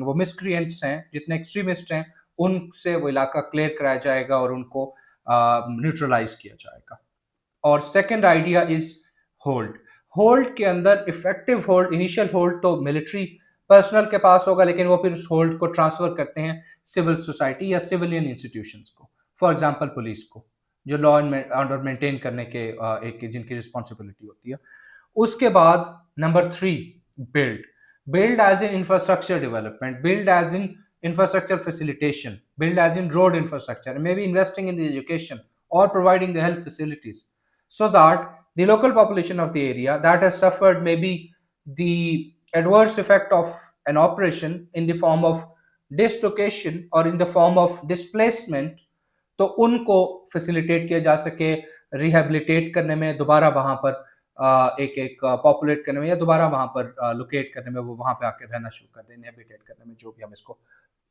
वो मिसक्रिएंट्स हैं, जितने एक्सट्रीमिस्ट हैं, उनसे वो इलाका क्लियर कराया जाएगा और उनको न्यूट्रलाइज किया जाएगा। और second idea is hold. Hold के अंदर इफेक्टिव होल्ड, इनिशियल होल्ड तो मिलिट्री पर्सनल के पास होगा, लेकिन वो फिर उस होल्ड को ट्रांसफर करते हैं सिविल सोसाइटी या सिविलियन इंस्टीट्यूशंस को, फॉर एग्जांपल पुलिस को, जो लॉ एंड ऑर्डर मेंटेन करने के एक जिनकी रिस्पॉन्सिबिलिटी होती है। उसके बाद number 3, build. Build as in infrastructure development, build as in infrastructure facilitation, build as in road infrastructure, maybe investing in the education or providing the health facilities, so that the local population of the area that has suffered maybe the adverse effect of an operation in the form of dislocation or in the form of displacement, तो उनको facilitate किया जा सके, rehabilitate करने में, दोबारा वहां पर एक एक पॉपुलेट करने में, या दोबारा वहां पर लोकेट करने में, वो वहां पे आकर रहना शुरू कर दें, इनहेबिटेट करने में, जो भी हम इसको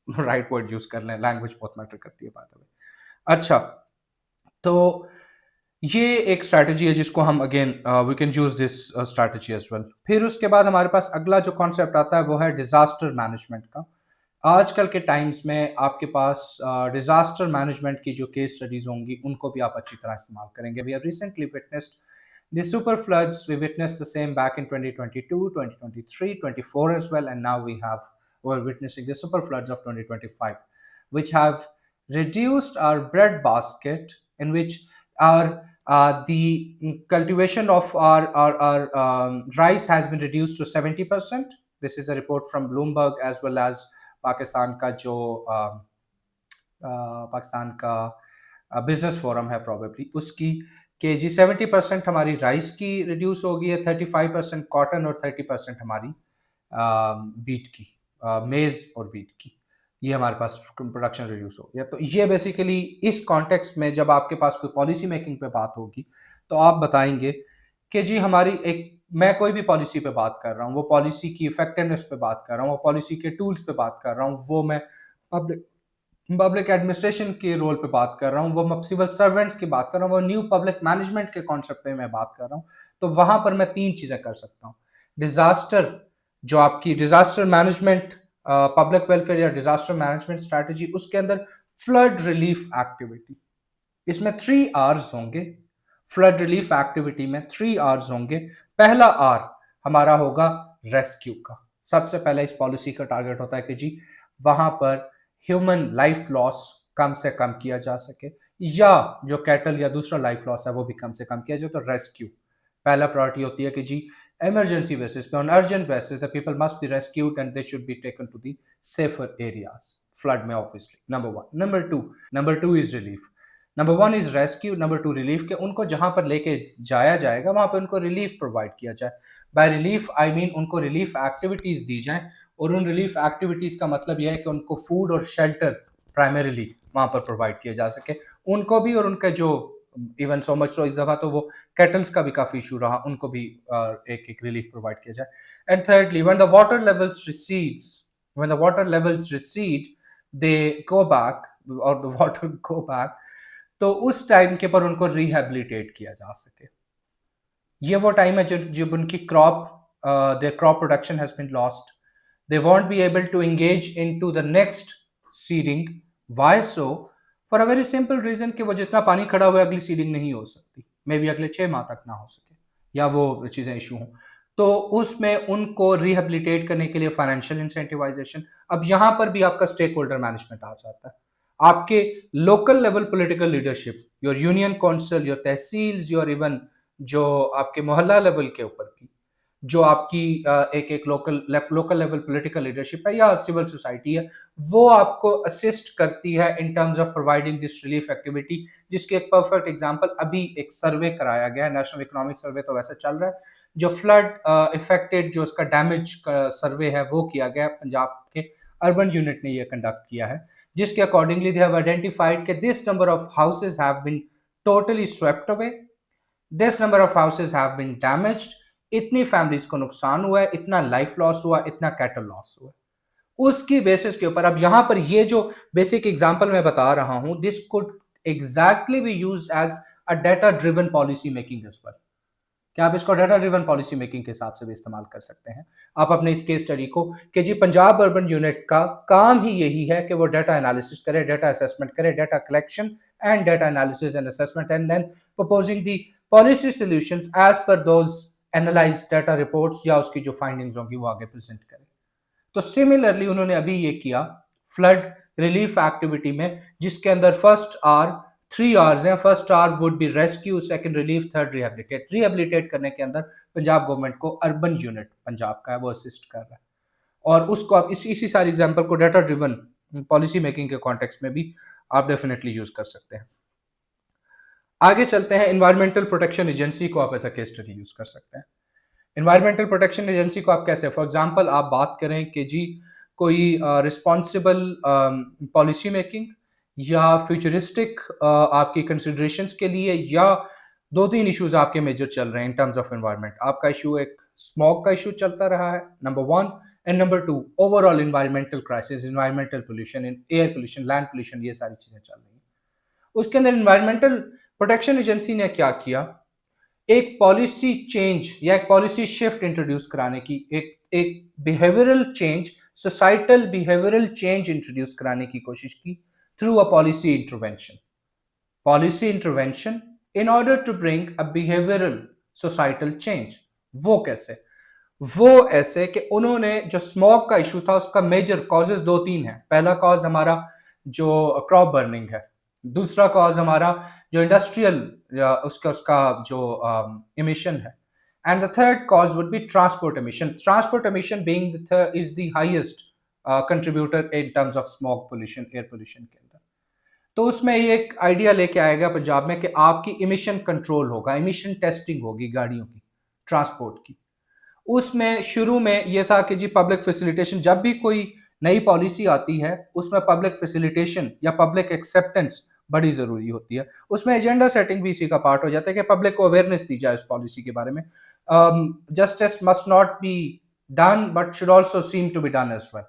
राइट वर्ड यूज कर लें, लैंग्वेज बहुत मैटर करती है बात में। अच्छा, तो ये एक स्ट्रैटेजी है जिसको हम again we can use this strategy as well. फिर उसके बाद हमारे पास अगला जो कॉन्सेप्ट आता है वो है डिजास्टर मैनेजमेंट का। आजकल के टाइम्स में आपके पास डिजास्टर मैनेजमेंट की जो केस स्टडीज होंगी उनको भी आप अच्छी तरह इस्तेमाल करेंगे। We have recently witnessed the super floods. We witnessed the same back in 2022, 2023, 24 as well, and now we're witnessing the super floods of 2025, which have reduced our bread basket, in which our the cultivation of our rice has been reduced to 70%. This is a report from Bloomberg as well as Pakistan का जो पाकिस्तान का business forum है probably उसकी, कि जी 70% हमारी rice की reduce हो गई है, 35% कॉटन और 30% हमारी वीट की, मेज और वीट की, ये हमारे पास प्रोडक्शन रिड्यूस हो गया। तो ये बेसिकली इस कॉन्टेक्स्ट में जब आपके पास कोई पॉलिसी मेकिंग पे बात होगी तो आप बताएंगे कि जी हमारी एक, मैं कोई भी पॉलिसी पे बात कर रहा हूँ, वो पॉलिसी की इफेक्टिवनेस पे बात कर रहा हूँ, वो पॉलिसी के टूल्स पे बात कर रहा हूँ, वो मैं पब्लिक एडमिनिस्ट्रेशन के रोल पे बात कर रहा हूँ, वो मैं सिविल सर्वेंट्स की बात कर रहा हूँ, वो न्यू पब्लिक मैनेजमेंट के कॉन्सेप्ट पे मैं बात कर रहा हूँ। तो वहां पर मैं 3 चीजें कर सकता हूँ। डिजास्टर, जो आपकी डिजास्टर मैनेजमेंट, पब्लिक वेलफेयर या डिजास्टर मैनेजमेंट स्ट्रैटेजी, उसके अंदर फ्लड रिलीफ एक्टिविटी, इसमें 3 आर्स होंगे। फ्लड रिलीफ एक्टिविटी में 3 आर्स होंगे। पहला आर हमारा होगा रेस्क्यू का। सबसे पहले इस पॉलिसी का टारगेट होता है कि जी वहां पर ह्यूमन लाइफ लॉस कम से कम किया जा सके, या जो कैटल या दूसरा लाइफ लॉस है वो भी कम से कम किया जाए। तो रेस्क्यू पहला प्रायोरिटी होती है कि जी इमरजेंसी बेसिस पे, on urgent basis, the people must be rescued and they should be taken to the safer areas, flood में obviously, number 1। Number two is relief. Number 1 is rescue, number 2 relief, के उनको जहां पर लेके जाया जाएगा वहां पर उनको रिलीफ प्रोवाइड किया जाए। बाय रिलीफ आई मीन उनको रिलीफ एक्टिविटीज दी जाएं, और उन रिलीफ एक्टिविटीज का मतलब यह है कि उनको फूड और शेल्टर प्राइमरीली वहां पर प्रोवाइड किया जा सके, उनको भी, और उनका जो इवन सो मच सो इस दफा तो वो कैटल्स का भी काफी इशू रहा, उनको भी एक एक रिलीफ प्रोवाइड किया जाए। And thirdly, when the water levels recedes, when the water levels recede, they go back, और द वाटर गो बैक, तो उस टाइम के पर उनको रिहेबिलिटेट किया जा सके। ये वो टाइम है जब उनकी crop, their crop production has been lost, they won't be able to engage into the next seeding. Why so? For a very simple reason कि वो जितना पानी खड़ा हुआ है अगली सीडिंग नहीं हो सकती, मे बी अगले 6 माह तक ना हो सके, या वो चीजें इशू हों, तो उसमें उनको रिहेबिलिटेट करने के लिए फाइनेंशियल इंसेंटिवाइजेशन। अब यहां पर भी आपका स्टेक होल्डर मैनेजमेंट आ जाता है। आपके local level political leadership, your union council, your tehsils, your even जो आपके मोहल्ला लेवल के ऊपर भी जो आपकी एक एक लोकल लेवल पॉलिटिकल लीडरशिप है या सिविल सोसाइटी है, वो आपको असिस्ट करती है in terms of providing this relief activity. जिसके एक परफेक्ट एग्जांपल अभी एक सर्वे कराया गया है, नेशनल इकोनॉमिक सर्वे तो वैसे चल रहा है, जो फ्लड इफेक्टेड जो उसका डैमेज का सर्वे है वो किया गया, पंजाब के अर्बन यूनिट ने ये कंडक्ट किया है, जिसके अकॉर्डिंगली दे हैव आइडेंटिफाइड कि this number of houses have been totally swept away, this number of houses have been damaged, इतनी फैमिलीज को नुकसान हुआ है, इतना लाइफ लॉस हुआ, इतना कैटल लॉस हुआ। उसकी बेसिस के ऊपर अब यहां पर ये जो बेसिक एग्जांपल मैं बता रहा हूं, this could exactly be use as a data driven policy making as well. क्या आप इसको डाटा ड्रिवन पॉलिसी मेकिंग के हिसाब से भी इस्तेमाल कर सकते हैं आप अपने इस केस स्टडी को, कि जी पंजाब अर्बन यूनिट का काम ही यही है कि वो डाटा एनालिसिस करे, डाटा असेसमेंट करे, data collection and data analysis and assessment and then proposing the policy solutions as per those analyse data reports या उसकी जो फाइंडिंग्स होंगी वो आगे प्रेजेंट करे। तो सिमिलरली उन्होंने अभी ये किया फ्लड रिलीफ एक्टिविटी में, जिसके अंदर फर्स्ट आर 3 Rs हैं। First R would be rescue, second relief, third rehabilitate. Rehabilitate करने के अंदर पंजाब गवर्नमेंट को अर्बन यूनिट पंजाब का है वो असिस्ट कर रहा है, और उसको आप इसी सारी एग्जांपल को डाटा ड्रिवन पॉलिसी मेकिंग के कॉन्टेक्स्ट में भी आप डेफिनेटली यूज कर सकते हैं। आगे चलते हैं, एनवायरमेंटल प्रोटेक्शन एजेंसी को आप as a case study use कर सकते हैं। एनवायरमेंटल प्रोटेक्शन एजेंसी को आप कैसे, फॉर एग्जांपल आप बात करें कि जी कोई रिस्पॉन्सिबल पॉलिसी मेकिंग या फ्यूचरिस्टिक आपकी कंसिडरेशंस के लिए, या 2-3 इश्यूज आपके मेजर चल रहे हैं इन टर्म्स ऑफ एनवायरनमेंट। आपका इशू एक स्मॉग का इशू चलता रहा है, number 1, and number 2 overall environmental crisis, environmental pollution, air pollution, land pollution, ये सारी चीजें चल रही हैं। उसके अंदर एनवायरमेंटल प्रोटेक्शन एजेंसी ने क्या किया, एक पॉलिसी चेंज या एक पॉलिसी शिफ्ट इंट्रोड्यूस कराने की, एक behavioural change, societal behavioural change introduce कराने की कोशिश की through a policy intervention. Policy intervention in order to bring a behavioural societal change. वो कैसे, वो ऐसे कि उन्होंने जो स्मॉग का इशू था उसका मेजर कॉजेज 2-3 है। पहला कॉज हमारा जो क्रॉप बर्निंग है, दूसरा कॉज हमारा जो इंडस्ट्रियल उसका उसका जो इमिशन है, and the third cause would be transport emission. Transport emission being is the highest contributor in terms of smog pollution, air pollution के अंदर। तो उसमें ये एक आइडिया लेके आएगा पंजाब में कि आपकी इमिशन कंट्रोल होगा, इमिशन टेस्टिंग होगी गाड़ियों की, ट्रांसपोर्ट की। उसमें शुरू में ये था कि जी पब्लिक फैसिलिटेशन, जब भी कोई नई पॉलिसी आती है उसमें पब्लिक फैसिलिटेशन या पब्लिक एक्सेप्टेंस बड़ी जरूरी होती है। उसमें एजेंडा सेटिंग भी इसी का पार्ट हो जाता है कि पब्लिक को अवेयरनेस दी जाए उस पॉलिसी के बारे में। Justice must not be done but should also seem to be done as well.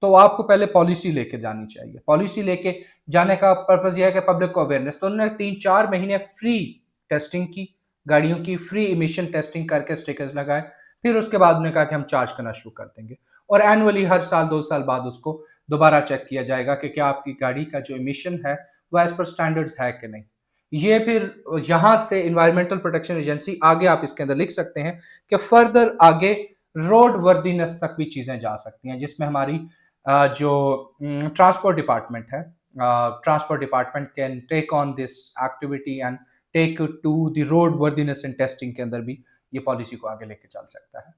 तो आपको पहले पॉलिसी लेके जानी चाहिए। पॉलिसी लेके जाने का पर्पज यह है कि पब्लिक को अवेयरनेस। तो उन्होंने 3-4 महीने फ्री टेस्टिंग की, गाड़ियों की फ्री इमिशन टेस्टिंग करके स्टिकर्स लगाए। फिर उसके बाद उन्होंने कहा कि हम चार्ज करना शुरू कर देंगे, और एनुअली हर साल 2 साल बाद उसको दोबारा चेक किया जाएगा कि क्या आपकी गाड़ी का जो इमिशन है वो एज पर स्टैंडर्ड्स है कि नहीं। ये फिर यहाँ से एनवायरमेंटल प्रोटेक्शन एजेंसी आगे, आप इसके अंदर लिख सकते हैं कि फर्दर आगे रोड वर्दीनेस तक भी चीजें जा सकती हैं, जिसमें हमारी जो ट्रांसपोर्ट डिपार्टमेंट है, transport department can take on this activity and take to the roadworthiness and testing के अंदर भी ये पॉलिसी को आगे लेके चल सकता है।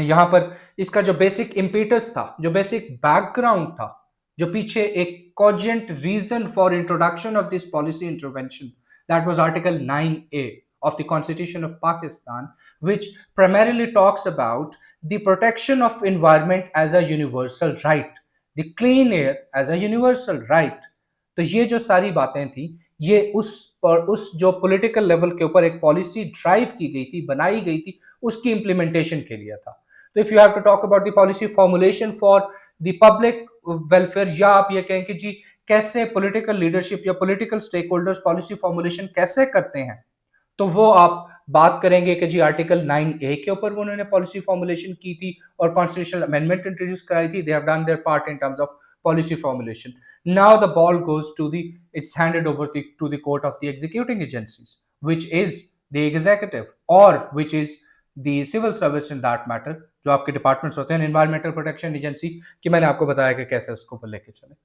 यहाँ पर इसका जो बेसिक इम्पेटस था, जो बेसिक बैकग्राउंड था, जो पीछे एक cogent reason for introduction of this policy intervention, that was article 9A of the Constitution of Pakistan, which primarily talks about the protection of environment as a universal right, the clean air as a universal right। तो ये जो सारी बातें थी, ये उस जो political level के ऊपर एक पॉलिसी ड्राइव की गई थी, बनाई गई थी, उसकी इंप्लीमेंटेशन के लिए था। तो if you have to talk about the policy formulation for the public welfare, या आप ये कहें कि जी कैसे पॉलिटिकल लीडरशिप या political stakeholders policy formulation कैसे करते हैं, तो वो आप बात करेंगे कि जी आर्टिकल 9A के ऊपर वो उन्होंने पॉलिसी फॉर्मुलेशन की थी और कॉन्स्टिट्यूशनल अमेंडमेंट इंट्रोड्यूस कराई थी। They have done there part in terms of policy formulation. Now the ball goes to it's handed over to the court of the executing agencies, which is the executive or which is the civil service in that matter, जो आपके departments होते हैं। Environmental protection agency कि मैंने आपको बताया कि कैसे उसको लेके चले,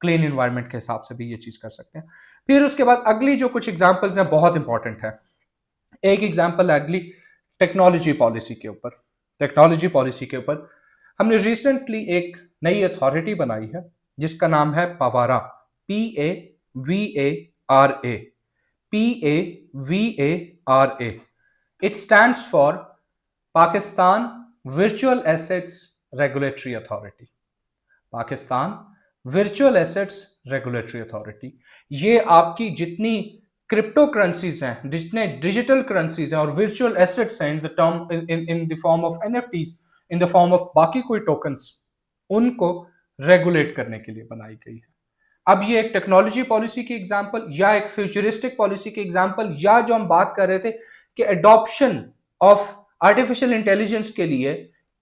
क्लीन एनवायरमेंट के हिसाब से भी ये चीज कर सकते हैं। फिर उसके बाद अगली जो कुछ एग्जाम्पल्स हैं बहुत इंपॉर्टेंट है। एक एग्जाम्पल है अगली टेक्नोलॉजी पॉलिसी के ऊपर। टेक्नोलॉजी पॉलिसी के ऊपर हमने रिसेंटली एक नई अथॉरिटी बनाई है जिसका नाम है Pawara, PAVARA, PAVARA। It stands for Pakistan virtual assets regulatory authority. Pakistan virtual assets regulatory authority. ये आपकी जितनी क्रिप्टो करेंसीज हैं, जितने डिजिटल करेंसीज हैं और वर्चुअल एसेट्स हैं in the form of NFTs, in the form of बाकी कोई टोकन्स, उनको रेगुलेट करने के लिए बनाई गई है। अब ये एक टेक्नोलॉजी पॉलिसी की एग्जांपल या एक फ्यूचरिस्टिक पॉलिसी की एग्जांपल, या जो हम बात कर रहे थे कि एडॉप्शन ऑफ आर्टिफिशियल इंटेलिजेंस के लिए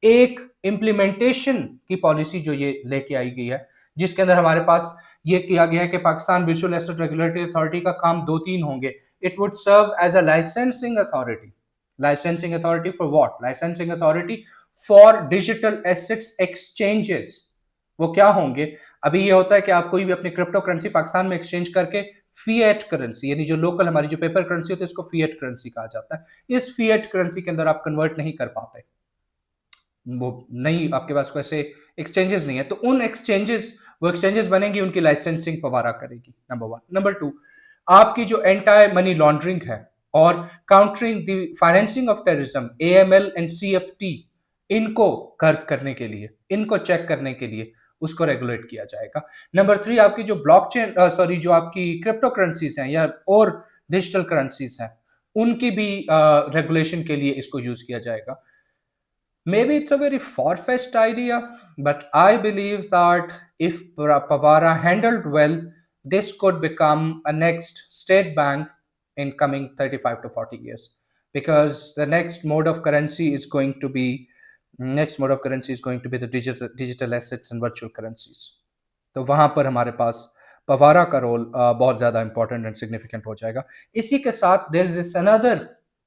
एक इम्प्लीमेंटेशन की पॉलिसी जो ये लेके आई गई है, जिसके अंदर हमारे पास ये किया गया है कि Pakistan visual asset regulatory authority का काम दो तीन होंगे। It would serve as a licensing authority. Licensing authority for what? Licensing authority for digital assets exchanges. वो क्या होंगे? अभी ये होता है कि आप कोई भी अपनी क्रिप्टो करेंसी पाकिस्तान में एक्सचेंज करके फिएट करेंसी, यानी जो लोकल हमारी जो पेपर करेंसी होती है इसको फिएट करेंसी कहा जाता है, इस फिएट करेंसी के अंदर आप कन्वर्ट नहीं कर पाते, वो नहीं, आपके पास कोई ऐसे एक्सचेंजेस नहीं है, तो उन एक्सचेंजेस, वो एक्सचेंजेस बनेंगी, उनकी लाइसेंसिंग पवारा करेगी, नंबर वन। नंबर टू, आपकी जो एंटी मनी लॉन्ड्रिंग है और countering the financing of terrorism, AML and CFT, इनको कर्ब करने के लिए, इनको चेक करने के लिए उसको रेगुलेट किया जाएगा। नंबर थ्री, आपकी जो ब्लॉकचेन सॉरी जो आपकी क्रिप्टो करेंसीज हैं या और डिजिटल करेंसीज हैं, उनकी भी रेगुलेशन के लिए इसको यूज किया जाएगा। Maybe it's a very far-fetched idea, but I believe that if Pavara handled well, this could become a next state bank in coming 35 to 40 years. Because the next mode of currency is going to be the digital assets and virtual currencies. तो वहां पर हमारे पास पवारा का role बहुत ज्यादा important and significant हो जाएगा। इसी के साथ there is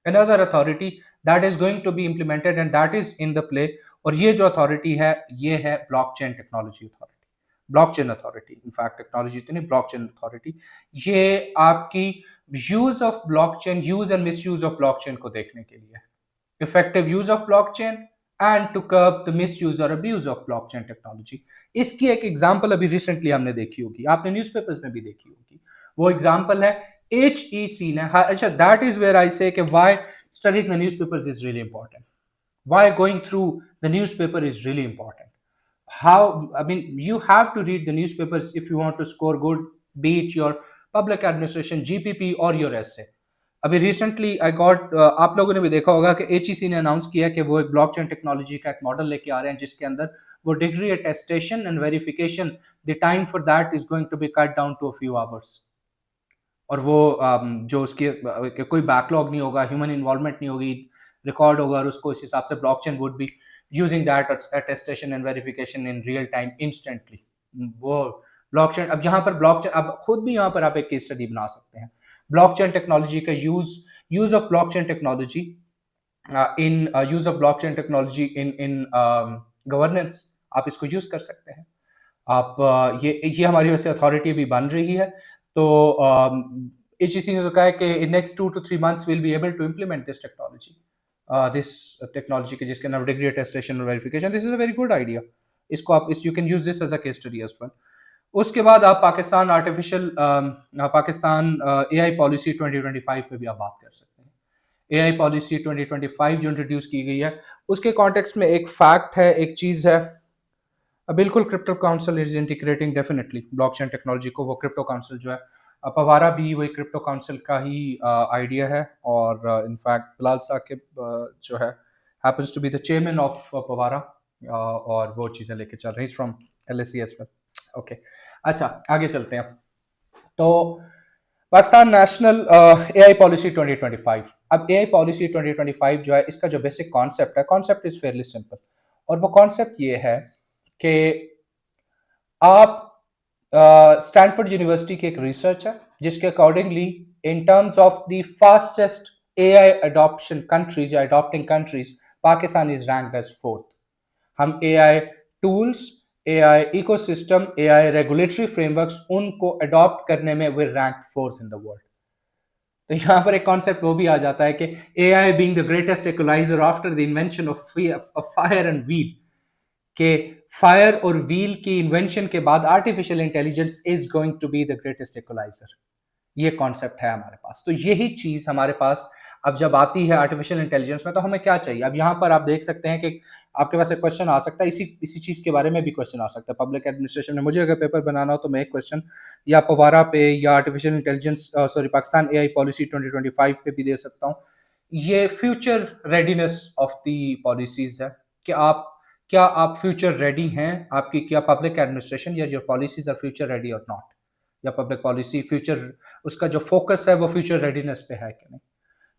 another authority that is going to be implemented and that is in the play, और ये जो अथॉरिटी है ये है blockchain technology authority. Blockchain authority, in fact technology तो नहीं, ब्लॉकचेन अथॉरिटी, ये आपकी use of blockchain, use and misuse of blockchain को देखने के लिए, effective use of blockchain and to curb the misuse और अब्यूज ऑफ ब्लॉकचेन टेक्नोलॉजी। इसकी एक एग्जांपल अभी रिसेंटली हमने देखी होगी, आपने न्यूज़पेपर्स में भी देखी होगी, वो एग्जांपल है HEC ने। अच्छा, दैट इज वेयर आई से कि why studying the newspapers is really important, why going through the newspaper is really important, how, I mean, you have to read the newspapers if you want to score good, be it your public administration GPP or your essay। अभी recently I got, आप लोगों ने भी देखा होगा कि HEC ने announce किया कि वो एक ब्लॉकचेन टेक्नोलॉजी का एक मॉडल लेके आ रहे हैं, जिसके अंदर वो degree attestation and verification, the time for that is going to be cut down to a few hours. और वो जो उसके कोई बैकलॉग नहीं होगा, ह्यूमन इन्वॉल्वमेंट नहीं होगी, रिकॉर्ड होगा और उसको इस हिसाब से blockchain would be using that attestation and verification in real time instantly. वो ब्लॉकचेन, अब यहाँ पर ब्लॉकचेन, अब खुद भी यहाँ पर आप एक केस स्टडी बना सकते हैं, ब्लॉकचेन टेक्नोलॉजी का use of blockchain technology in governance, आप इसको यूज कर सकते हैं। आप ये हमारी वैसे अथॉरिटी भी बन रही है, तो HEC ने तो कहा है कि in next 2 to 3 months will be able to implement this technology के, जिसके नाम डिग्री अटेस्टेशन और verification. This is a very good idea, इसको आप you can use this as a case study as well. उसके बाद आप पाकिस्तान AI पॉलिसी 2025 पे भी आप बात कर सकते हैं। AI पॉलिसी 2025 जो इंट्रोड्यूस की गई है, उसके कॉन्टेक्स्ट में एक फैक्ट है, एक चीज़ है, बिल्कुल crypto council is integrating definitely blockchain technology को। वो क्रिप्टो काउंसिल जो है, पवारा भी वही क्रिप्टो काउंसिल का ही आइडिया है, और इनफैक्ट बिलाल साकिब जो है happens to be the chairman of PVARA, और वो चीज़ें लेके चल रही from LSE as well. Okay, अच्छा आगे चलते हैं। तो पाकिस्तान नेशनल AI पॉलिसी 2025। अब AI पॉलिसी 2025 जो है, इसका जो बेसिक कॉन्सेप्ट है, कॉन्सेप्ट इज फेयरली सिंपल, और वो कॉन्सेप्ट ये है कि आप स्टैनफोर्ड यूनिवर्सिटी की एक रिसर्च है, जिसके accordingly in terms of the fastest AI adoption countries या adopting countries, Pakistan is ranked as 4th। हम AI tools, AI ecosystem, AI regulatory frameworks, उनको अडॉप्ट करने में we ranked 4th in the world. तो यहाँ पर एक कॉन्सेप्ट वो भी आ जाता है कि AI being the greatest equaliser after the invention of fire and wheel, के फायर और व्हील की इन्वेंशन के बाद artificial intelligence is going to be the greatest equaliser. ये कॉन्सेप्ट है हमारे पास। तो यही चीज हमारे पास अब जब आती है आर्टिफिशियल इंटेलिजेंस में, तो हमें क्या चाहिए? अब यहाँ पर आप देख सकते हैं कि आपके पास एक क्वेश्चन आ सकता है, इसी चीज के बारे में भी क्वेश्चन आ सकता है पब्लिक एडमिनिस्ट्रेशन में। मुझे अगर पेपर बनाना हो तो मैं एक क्वेश्चन या पवारा पे या artificial intelligence Pakistan AI policy 2025 पे भी दे सकता हूँ। ये future readiness of the policies है कि आप क्या आप फ्यूचर रेडी हैं? आपकी क्या पब्लिक एडमिनिस्ट्रेशन या your policies are future ready और नॉट? या पब्लिक पॉलिसी फ्यूचर उसका जो फ़ोकस है वो फ्यूचर रेडीनेस पे है कि नहीं?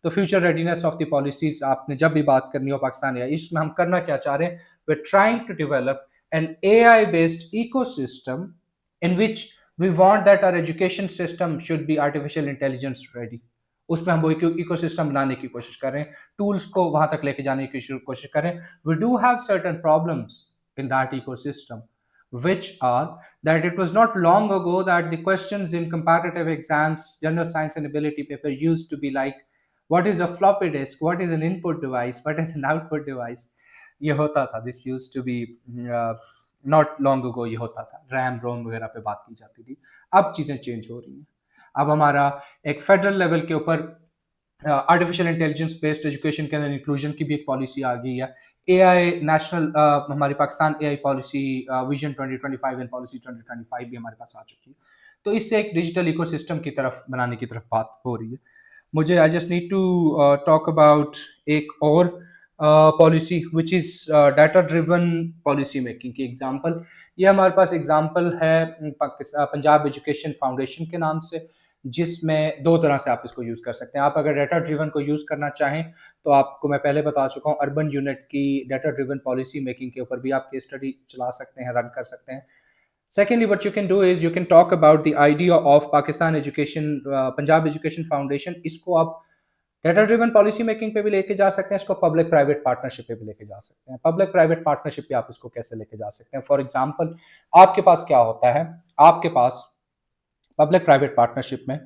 तो future readiness of the policies आपने जब भी बात करनी हो पाकिस्तान या इसमें हम करना क्या चाह रहे हैं? We are trying to develop an AI based ecosystem in which we want that our education system should be artificial intelligence ready. उसमें हम वो इकोसिस्टम बनाने की कोशिश कर रहे हैं, टूल्स को वहां तक लेके जाने की कोशिश कर रहे हैं। We do have certain problems in that ecosystem, which are that it was not long ago that the questions in comparative exams, general science and ability paper used to be like, what is a floppy disk, what is an input device, what is an output device? ये होता था, this used to be uh, not long ago ये होता था, RAM ROM वगैरह पे बात की जाती थी। अब चीज़ें चेंज हो रही हैं। अब हमारा एक फेडरल लेवल के ऊपर आर्टिफिशियल इंटेलिजेंस बेस्ड एजुकेशन के अंदर इंक्लूजन की भी एक पॉलिसी आ गई है। एआई नेशनल हमारी Pakistan AI policy vision 2025 and policy 2025 भी हमारे पास आ चुकी है। तो इससे एक डिजिटल इकोसिस्टम की तरफ बनाने की तरफ बात हो रही है। मुझे I just need to talk about एक और policy which is data driven policy making की एग्जांपल। ये हमारे पास एग्जांपल है पंजाब एजुकेशन फाउंडेशन के नाम से, जिसमें दो तरह से आप इसको यूज़ कर सकते हैं। आप अगर डाटा ड्रिवन को यूज़ करना चाहें तो आपको मैं पहले बता चुका हूँ, अर्बन यूनिट की डाटा ड्रिवन पॉलिसी मेकिंग के ऊपर भी आप केस स्टडी चला सकते हैं, रन कर सकते हैं। Secondly, what you can do is you can talk about the idea of Pakistan Education, Punjab Education Foundation. इसको आप डाटा ड्रिवन पॉलिसी मेकिंग पे भी लेके जा सकते हैं, इसको पब्लिक प्राइवेट पार्टनरशिप पे भी लेके जा सकते हैं। पब्लिक प्राइवेट पार्टनरशिप पे आप इसको कैसे लेके जा सकते हैं? फॉर एग्जांपल, आपके पास क्या होता है? आपके पास पब्लिक प्राइवेट पार्टनरशिप में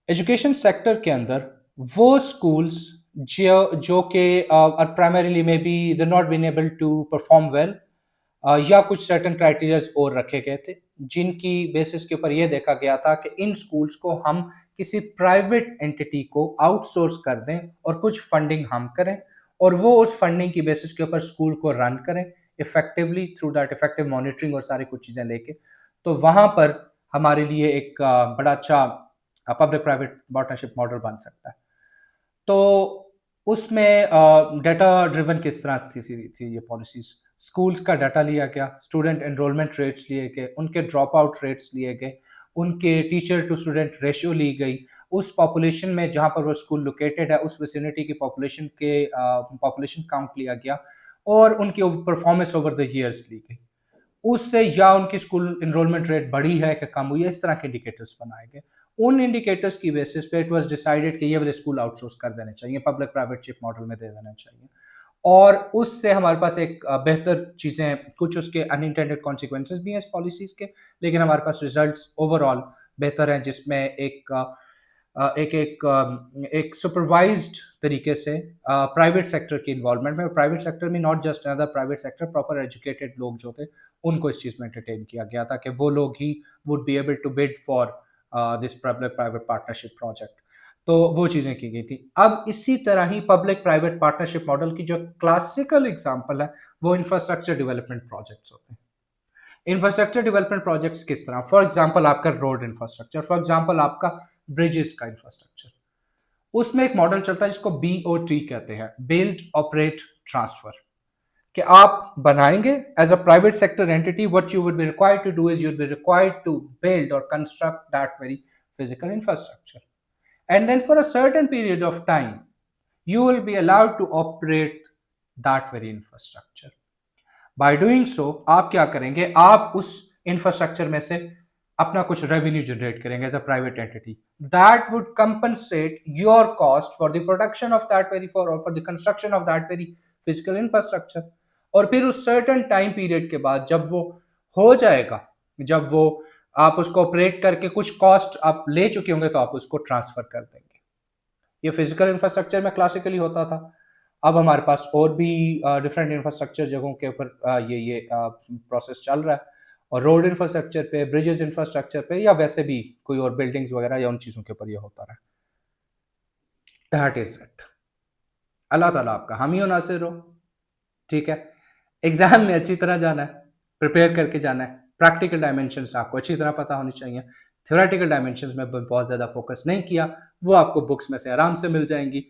एजुकेशन सेक्टर के अंदर वो स्कूल्स जो कि primarily may be they not been able to perform well, या कुछ सर्टन क्राइटेरियाज और रखे गए थे जिनकी बेसिस के ऊपर यह देखा गया था कि इन स्कूल्स को हम किसी प्राइवेट एंटिटी को आउटसोर्स कर दें और कुछ फंडिंग हम करें, और वो उस फंडिंग की बेसिस के ऊपर स्कूल को रन करें effectively through that effective monitoring और सारी कुछ चीज़ें लेके। तो वहां पर हमारे लिए एक बड़ा अच्छा पब्लिक प्राइवेट पार्टनरशिप मॉडल बन सकता है। तो उसमें डाटा ड्रिवन किस तरह थी ये पॉलिसीज? स्कूल्स का डाटा लिया गया, स्टूडेंट एनरोलमेंट रेट्स लिए गए, उनके ड्रॉप आउट रेट्स लिए गए, उनके टीचर टू स्टूडेंट रेशियो ली गई, उस पॉपुलेशन में जहाँ पर वो स्कूल लोकेटेड है उस विसिनिटी की पॉपुलेशन के पॉपुलेशन काउंट लिया गया, और उनकी परफॉर्मेंस ओवर द ईयर्स ली गई। उससे या उनकी स्कूल एनरोलमेंट रेट बढ़ी है कि कम हुई है, इस तरह के इंडिकेटर्स बनाए गए। उन इंडिकेटर्स की बेसिस पे इट वाज डिसाइडेड कि ये वाले स्कूल आउटसोर्स कर देने चाहिए, पब्लिक प्राइवेट शिप मॉडल में दे देना चाहिए। और उससे हमारे पास एक बेहतर चीज़ें, कुछ उसके अनइंटेंडेड कॉन्सिक्वेंसेस भी हैं इस पॉलिसीज़ के, लेकिन हमारे पास रिजल्ट्स ओवरऑल बेहतर हैं, जिसमें एक सुपरवाइज्ड तरीके से प्राइवेट सेक्टर की इन्वॉल्वमेंट में, प्राइवेट सेक्टर में not just another private sector, proper educated लोग जो थे उनको इस चीज़ में एंटरटेन किया गया था कि वो लोग ही would be able to bid for this public private partnership project. तो वो चीज़ें की गई थी। अब इसी तरह ही पब्लिक प्राइवेट पार्टनरशिप मॉडल की जो क्लासिकल एग्जांपल है वो इंफ्रास्ट्रक्चर डेवलपमेंट प्रोजेक्ट्स होते हैं। इंफ्रास्ट्रक्चर डेवलपमेंट प्रोजेक्ट्स किस तरह? फॉर एग्जांपल आपका रोड इंफ्रास्ट्रक्चर, फॉर एग्जांपल आपका ब्रिजेस का इंफ्रास्ट्रक्चर। उसमें एक मॉडल चलता है जिसको BOT कहते हैं, बिल्ड ऑपरेट ट्रांसफर, कि आप बनाएंगे as a private sector entity, what you would be required to do is you would be required to build और construct that very physical infrastructure, and then for a certain period of time you will be allowed to operate that very infrastructure. By doing so आप क्या करेंगे? आप उस infrastructure में से अपना कुछ रेवेन्यू जनरेट करेंगे as a private entity, that would compensate your cost for the production of that very for the construction of that very physical infrastructure. और फिर उस सर्टेन टाइम पीरियड के बाद जब वो हो जाएगा, जब वो आप उसको ऑपरेट करके कुछ कॉस्ट आप ले चुके होंगे, तो आप उसको ट्रांसफर कर देंगे। ये फिजिकल इंफ्रास्ट्रक्चर में क्लासिकली होता था। अब हमारे पास और भी डिफरेंट इंफ्रास्ट्रक्चर जगहों के ऊपर ये प्रोसेस चल रहा है, और रोड इंफ्रास्ट्रक्चर पे, ब्रिजेस इंफ्रास्ट्रक्चर पे, या वैसे भी कोई और बिल्डिंग्स वगैरह या उन चीज़ों के ऊपर ये होता रहा। That is it. अल्लाह ताला आपका हामी और नासिर हो। ठीक है, एग्जाम में अच्छी तरह जाना है, प्रिपेयर करके जाना है। प्रैक्टिकल डायमेंशंस आपको अच्छी तरह पता होनी चाहिए। थ्योरेटिकल डायमेंशंस में बहुत ज़्यादा फोकस नहीं किया, वो आपको बुक्स में से आराम से मिल जाएंगी।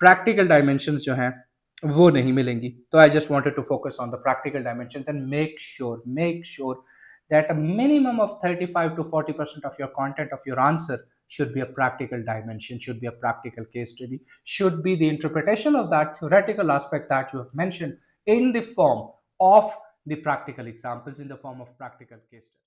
प्रैक्टिकल डायमेंशंस जो हैं वो नहीं मिलेंगी। तो I just wanted to focus on the practical dimensions and make sure that a minimum of 35 to 40% of your content of your answer should be a practical dimension, should be a practical case study, should be the interpretation of that theoretical aspect that you have mentioned in the form of the practical examples, in the form of practical case studies.